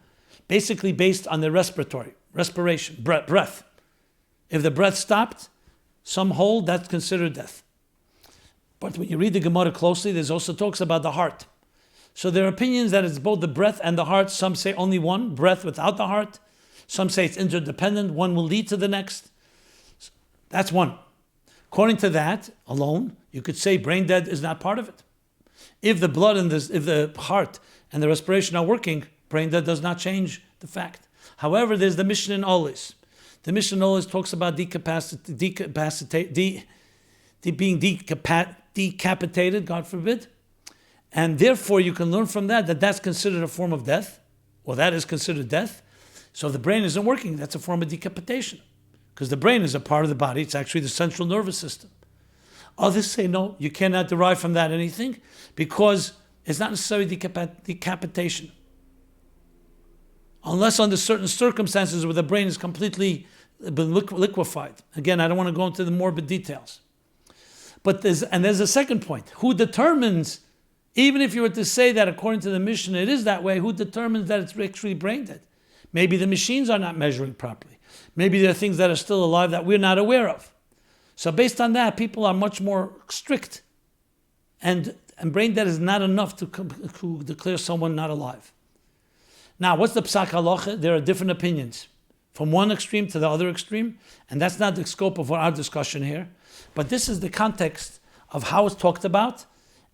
basically based on their respiration, breath. If the breath stopped, some hold, that's considered death. But when you read the Gemara closely, there's also talks about the heart. So there are opinions that it's both the breath and the heart. Some say only one, breath without the heart. Some say it's interdependent, one will lead to the next. That's one. According to that alone, you could say brain dead is not part of it. If the blood and if the heart and the respiration are working, brain dead does not change the fact. However, there's the Mishnah in Oles. The Mishnah in Oles talks about being decapitated, God forbid. And therefore, you can learn from that that's considered a form of death, or that is considered death. So if the brain isn't working, that's a form of decapitation, because the brain is a part of the body. It's actually the central nervous system. Others say, no, you cannot derive from that anything, because it's not necessarily decapitation. Unless under certain circumstances where the brain is completely been liquefied. Again, I don't want to go into the morbid details. But there's a second point. Who determines, even if you were to say that according to the Mishnah it is that way, who determines that it's actually brain dead? Maybe the machines are not measuring properly. Maybe there are things that are still alive that we're not aware of. So based on that, people are much more strict and and brain dead is not enough to declare someone not alive. Now, what's the psak halacha? There are different opinions, from one extreme to the other extreme, and that's not the scope of our discussion here. But this is the context of how it's talked about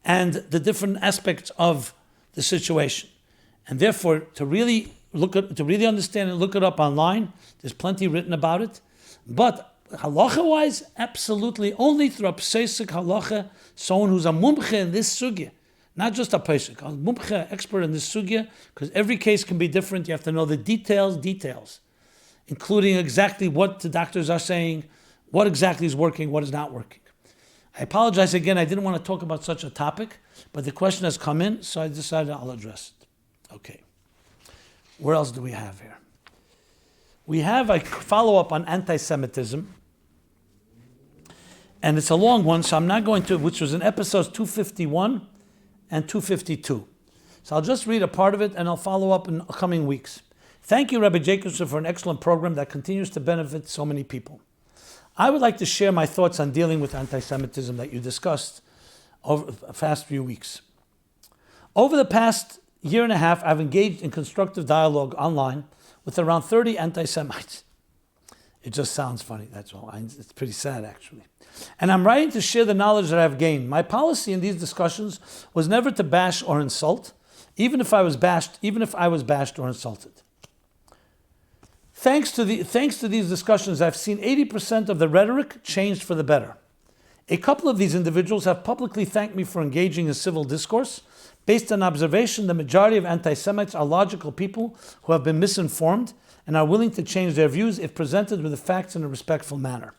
and the different aspects of the situation. And therefore, to really understand and look it up online, there's plenty written about it. But halacha-wise, absolutely only through a pseisik halacha, someone who's a mumche in this sugya, not just a pesach, a mumche, expert in this sugya, because every case can be different. You have to know the details, including exactly what the doctors are saying, what exactly is working, what is not working. I apologize again, I didn't want to talk about such a topic, but the question has come in, so I decided I'll address it. Okay. Where else do we have here? We have a follow-up on anti-Semitism, and it's a long one, so I'm not going to, which was in episodes 251 and 252. So I'll just read a part of it, and I'll follow up in coming weeks. Thank you, Rabbi Jacobson, for an excellent program that continues to benefit so many people. I would like to share my thoughts on dealing with anti-Semitism that you discussed over the past few weeks. Over the past year and a half, I've engaged in constructive dialogue online with around 30 anti-Semites. It just sounds funny, that's all. It's pretty sad, actually. And I'm writing to share the knowledge that I've gained. My policy in these discussions was never to bash or insult, even if I was bashed or insulted. Thanks to these discussions, I've seen 80% of the rhetoric changed for the better. A couple of these individuals have publicly thanked me for engaging in civil discourse. Based on observation, the majority of anti-Semites are logical people who have been misinformed and are willing to change their views if presented with the facts in a respectful manner.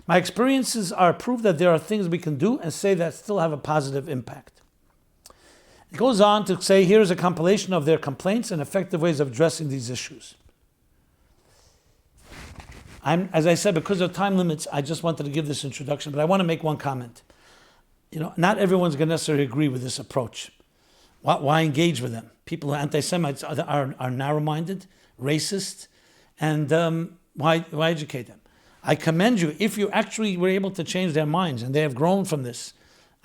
My experiences are proof that there are things we can do and say that still have a positive impact. It goes on to say, here is a compilation of their complaints and effective ways of addressing these issues. As I said, because of time limits, I just wanted to give this introduction, but I want to make one comment. Not everyone's going to necessarily agree with this approach. Why engage with them? People who are anti-Semites are narrow-minded, racist, and why educate them? I commend you if you actually were able to change their minds and they have grown from this.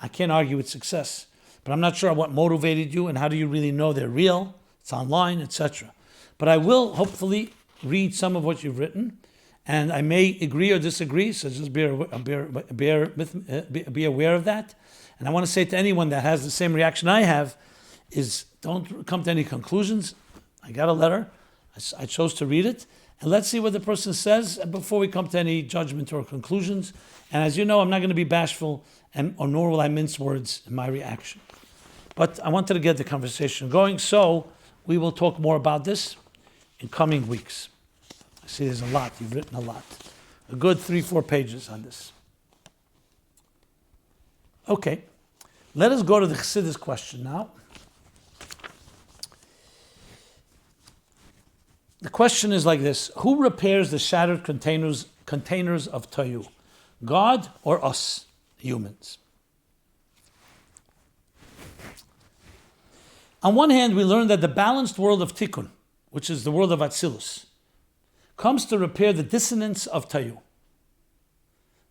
I can't argue with success, but I'm not sure what motivated you and how do you really know they're real. It's online, etc. But I will hopefully read some of what you've written, and I may agree or disagree, so just be aware of that. And I want to say to anyone that has the same reaction I have, is don't come to any conclusions. I got a letter. I chose to read it. And let's see what the person says before we come to any judgment or conclusions. And as you know, I'm not going to be bashful, or nor will I mince words in my reaction. But I wanted to get the conversation going, so we will talk more about this in coming weeks. I see there's a lot. You've written a lot. A good 3-4 pages on this. Okay. Let us go to the Chassidus question now. The question is like this: who repairs the shattered containers of Tohu? God or us, humans? On one hand, we learn that the balanced world of Tikkun, which is the world of Atzilus, comes to repair the dissonance of Tohu.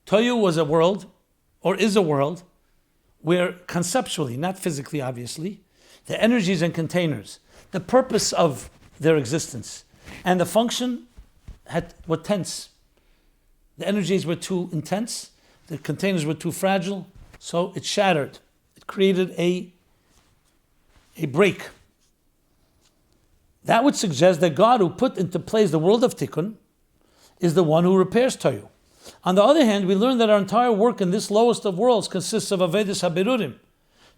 Tohu was a world, or is a world, where conceptually, not physically obviously, the energies and containers, the purpose of their existence, and the function were tense. The energies were too intense, the containers were too fragile, so it shattered. It created a break. That would suggest that God, who put into place the world of Tikkun, is the one who repairs Tohu. On the other hand, we learn that our entire work in this lowest of worlds consists of Avedis HaBerurim,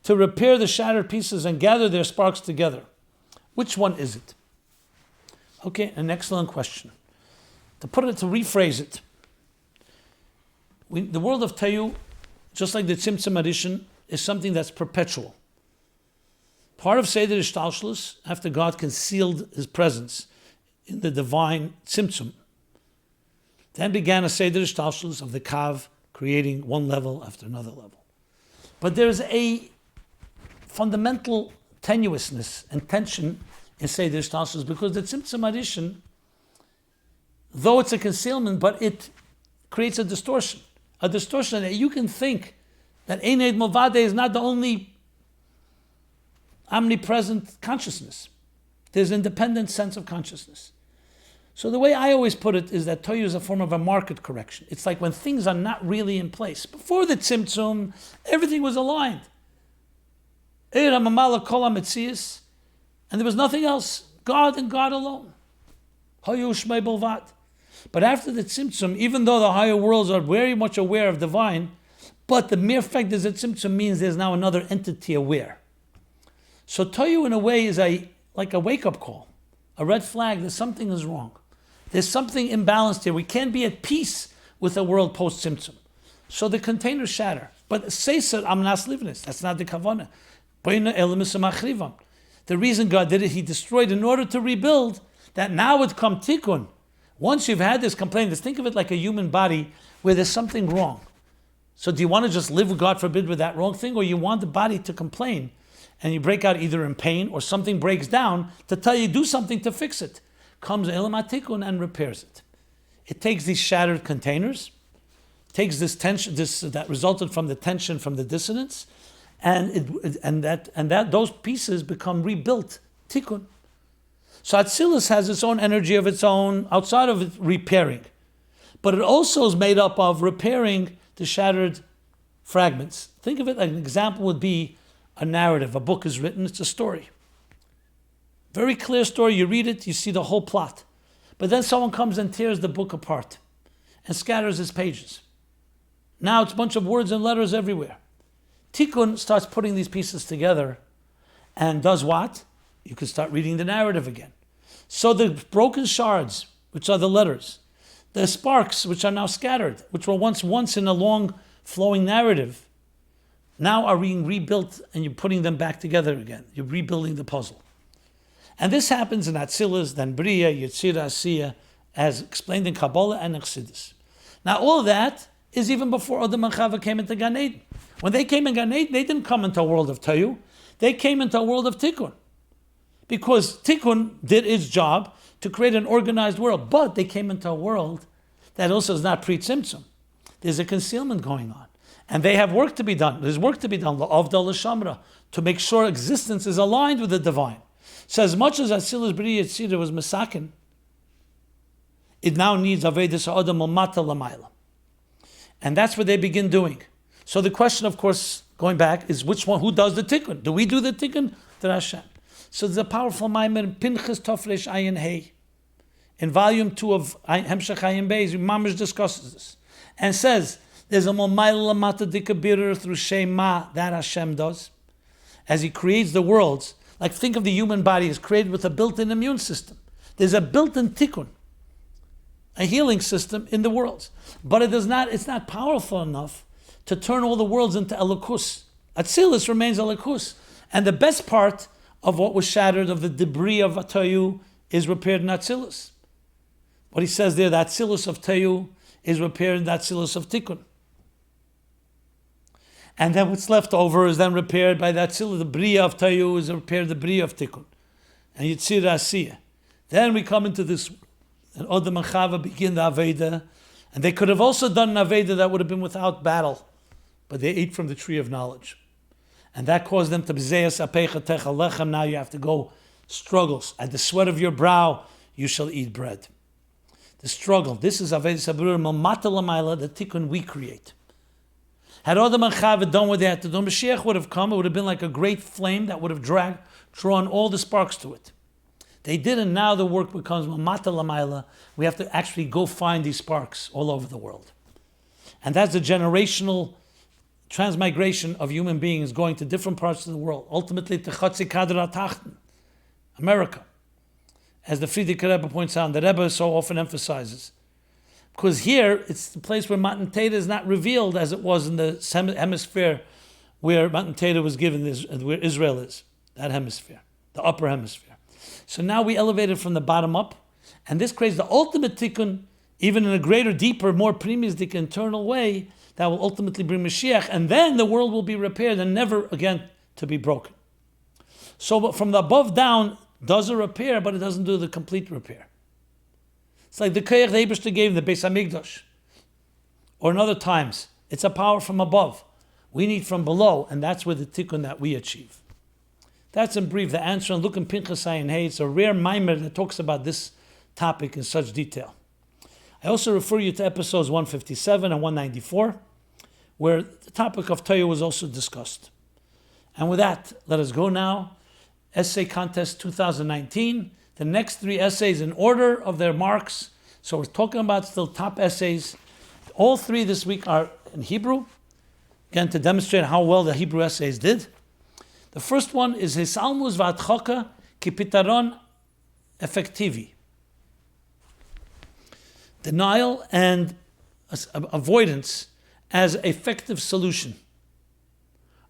to repair the shattered pieces and gather their sparks together. Which one is it? Okay, an excellent question. To rephrase it, the world of Tohu, just like the Tzimtzum Addition, is something that's perpetual. Part of Seder Ishtalshlus, after God concealed his presence in the divine Tzimtzum, then began a Seder Ishtalshlus of the Kav, creating one level after another level. But there's a fundamental tenuousness and tension in Seder Ishtalshlus, because the Tzimtzum Addition, though it's a concealment, but it creates a distortion that you can think that Ein Eid Milvade is not the only omnipresent consciousness. There's independent sense of consciousness. So the way I always put it is that Tohu is a form of a market correction. It's like when things are not really in place. Before the Tzimtzum, everything was aligned. And there was nothing else. God and God alone. But after the Tzimtzum, even though the higher worlds are very much aware of divine, but the mere fact that Tzimtzum means there's now another entity aware. So Tohu in a way is like a wake-up call, a red flag that something is wrong. There's something imbalanced here. We can't be at peace with the world post-Tzimtzum. So the containers shatter. But Seiser Amnas Livnis, that's not the Kavanah. The reason God did it, He destroyed in order to rebuild, that now would come Tikkun. Once you've had this complaint, just think of it like a human body where there's something wrong. So do you want to just live, God forbid, with that wrong thing, or you want the body to complain and you break out either in pain or something breaks down to tell you do something to fix it? Comes Elam Tikkun and repairs it. It takes these shattered containers, takes this tension, that resulted from the tension from the dissonance, and those pieces become rebuilt, Tikkun. So Atzilus has its own energy of its own, outside of it repairing. But it also is made up of repairing the shattered fragments. Think of it like an example would be a narrative. A book is written, it's a story. Very clear story, you read it, you see the whole plot. But then someone comes and tears the book apart and scatters its pages. Now it's a bunch of words and letters everywhere. Tikkun starts putting these pieces together and does what? You can start reading the narrative again. So the broken shards, which are the letters, the sparks, which are now scattered, which were once in a long flowing narrative, now are being rebuilt and you're putting them back together again. You're rebuilding the puzzle. And this happens in Atzilus, then Bria, Yetzirah, Asiya, as explained in Kabbalah and Chassidus. Now all of that is even before Adam and Chava came into Gan Eden. When they came in Gan Eden, they didn't come into a world of Tohu. They came into a world of Tikkun. Because Tikkun did its job to create an organized world. But they came into a world that also is not pre-Tzimtzum. There's a concealment going on. And they have work to be done. There's work to be done, L'Avdal L'Shamra, to make sure existence is aligned with the divine. So as much as Atzilus B'ri Yetzirah was Mesakin, it now needs Avedis Adam Mata Lamayla. And that's what they begin doing. So the question, of course, going back, is which one, who does the Tikkun? Do we do the Tikkun? To Hashem. So there's a powerful Maimer, Pinchas Tofresh Ayin Hey. In volume 2 of Hemshech Ayin Beis, Mamish discusses this. And says, there's a Momayla Mata Dikabir through Shema that Hashem does. As He creates the worlds, like think of the human body is created with a built-in immune system. There's a built-in tikkun, a healing system in the worlds. But it's not powerful enough to turn all the worlds into Elokus. Atzilus remains Elokus. And the best part of what was shattered, of the debris of Tohu, is repaired in Atzilus. What he says there, the Atzilus of Tohu is repaired in the Atzilus of Tikkun. And then what's left over is then repaired by that Atzilus. The Bria of Tohu is repaired the Bria of Tikkun. And Yetzirah Asiya. Then we come into this, and Adam and Chava begin the Aveda. And they could have also done an Aveda that would have been without battle. But they ate from the tree of knowledge. And that caused them to B'zeyas Apecha Techa Lechem. Now you have to go struggles. At the sweat of your brow, you shall eat bread. The struggle. This is Aveda Sabrur Mamata Lamayla, the Tikkun we create. Had Adam and Chava done what they had to do, Mashiach would have come. It would have been like a great flame that would have drawn all the sparks to it. They didn't. Now the work becomes Mamata Lamayla. We have to actually go find these sparks all over the world. And that's the generational transmigration of human beings going to different parts of the world. Ultimately, to Chatzi Kadra Tachten, America. As the Frierdiker Rebbe points out, the Rebbe so often emphasizes. Because here, it's the place where Matan Torah is not revealed as it was in the hemisphere where Matan Torah was given, where Israel is, that hemisphere, the upper hemisphere. So now we elevate it from the bottom up, and this creates the ultimate tikkun, even in a greater, deeper, more premiistic, internal way, that will ultimately bring Mashiach, and then the world will be repaired and never again to be broken. So from the above down, does a repair, but it doesn't do the complete repair. It's like the Koyach the Eibishter gave in the Beis HaMikdash. Or in other times, it's a power from above. We need from below, and that's where the tikkun that we achieve. That's in brief the answer on Luke and Pinchasai and Hay. It's a rare mimer that talks about this topic in such detail. I also refer you to episodes 157 and 194, where the topic of Tohu was also discussed. And with that, let us go now. Essay Contest 2019. The next 3 essays in order of their marks. So we're talking about still top essays. All 3 this week are in Hebrew. Again, to demonstrate how well the Hebrew essays did. The first one is התעלמות והדחקה כפתרון אפקטיבי. Denial and avoidance as effective solution.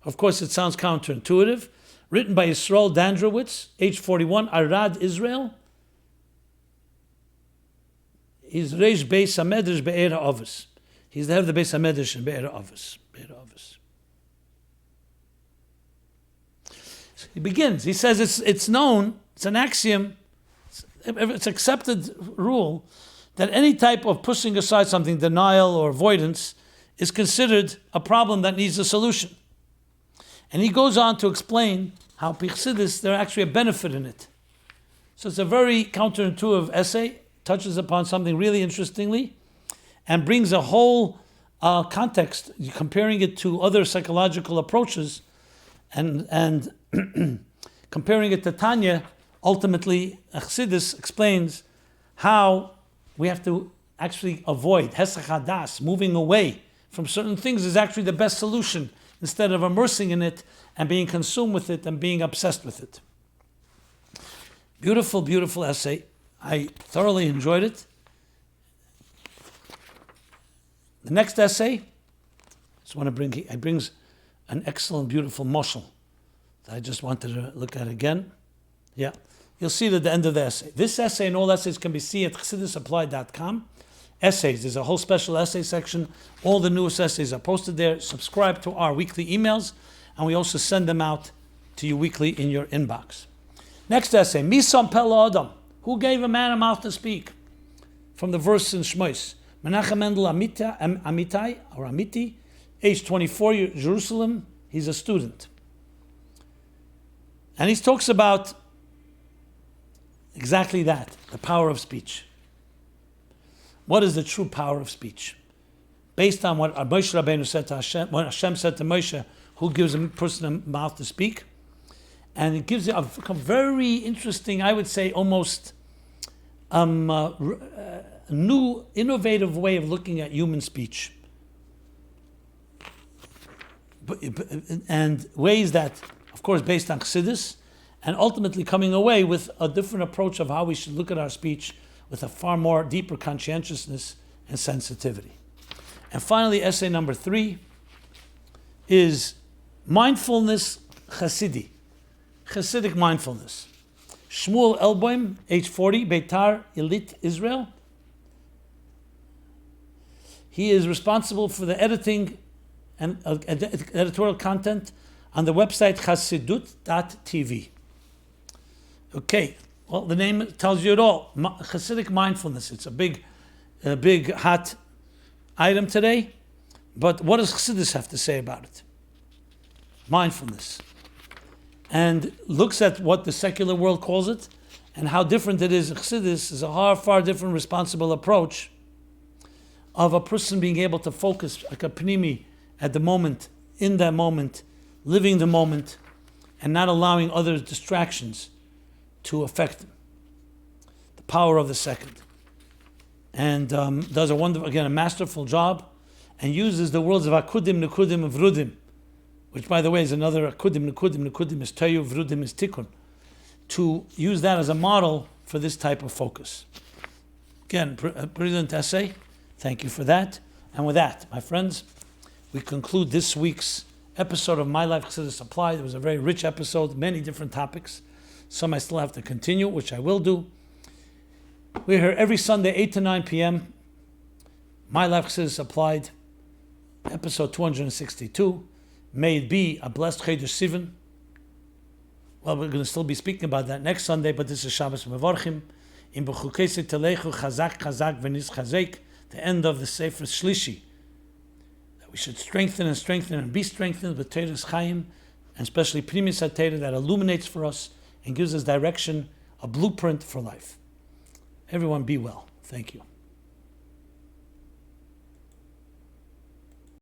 Of course, it sounds counterintuitive. Written by Yisroel Dandrowitz, age 41, Arad, Israel. He's Reish Beis HaMedrash Beitar Illit. He's the head of the Beis HaMedrash in Beitar Illit. He begins. He says it's known, it's an axiom, it's accepted rule that any type of pushing aside something, denial or avoidance, is considered a problem that needs a solution. And he goes on to explain how Chassidus, there's actually a benefit in it. So it's a very counterintuitive essay, touches upon something really interestingly, and brings a whole context, comparing it to other psychological approaches, and comparing it to Tanya. Ultimately, Chassidus explains how we have to actually avoid hesach hadas, moving away from certain things is actually the best solution, instead of immersing in it and being consumed with it and being obsessed with it. Beautiful, beautiful essay. I thoroughly enjoyed it. The next essay, he brings an excellent, beautiful moshel that I just wanted to look at again. Yeah, you'll see it at the end of the essay. This essay and all essays can be seen at ChassidusApply.com. Essays, there's a whole special essay section. All the newest essays are posted there. Subscribe to our weekly emails, and we also send them out to you weekly in your inbox. Next essay, Misam Pel Adam. Who gave a man a mouth to speak? From the verse in Shmois. Menachem Mendel Amiti, age 24, Jerusalem. He's a student. And he talks about exactly that, the power of speech. What is the true power of speech? Based on what Moshe Rabbeinu said to Hashem, what Hashem said to Moshe, who gives a person a mouth to speak. And it gives you a very interesting, I would say almost new, innovative way of looking at human speech. And ways that, of course, based on Chassidus, and ultimately coming away with a different approach of how we should look at our speech with a far more deeper conscientiousness and sensitivity. And finally, essay number 3 is mindfulness Chassidi, Chassidic mindfulness. Shmuel Elboim, age 40, Beitar Illit, Israel. He is responsible for the editing and editorial content on the website chassidut.tv. Okay, well, the name tells you it all. Chassidic mindfulness. It's a big hot item today. But what does Chassidus have to say about it? Mindfulness. And looks at what the secular world calls it and how different it is. Chassidus is a far different responsible approach of a person being able to focus like a pnimi at the moment, in that moment, living the moment, and not allowing other distractions to affect them. The power of the second. And does a wonderful, again, a masterful job, and uses the words of akudim, nukudim, and vrudim, which, by the way, is another akudim, nukudim is Tohu, vrudim is tikkun, to use that as a model for this type of focus. Again, a brilliant essay. Thank you for that. And with that, my friends, we conclude this week's episode of My Life Chassidus Applied. It was a very rich episode, many different topics. Some I still have to continue, which I will do. We're here every Sunday, 8 to 9 p.m. My Life Chassidus Applied, episode 262. May it be a blessed Chodesh Sivan. Well, we're going to still be speaking about that next Sunday, but this is Shabbos Mevorchim. In Bechukosei telechu chazak chazak v'nis chazek, the end of the Sefer Shlishi. That we should strengthen and be strengthened with Teres Chaim, and especially Primis HaTorah that illuminates for us and gives us direction, a blueprint for life. Everyone be well. Thank you.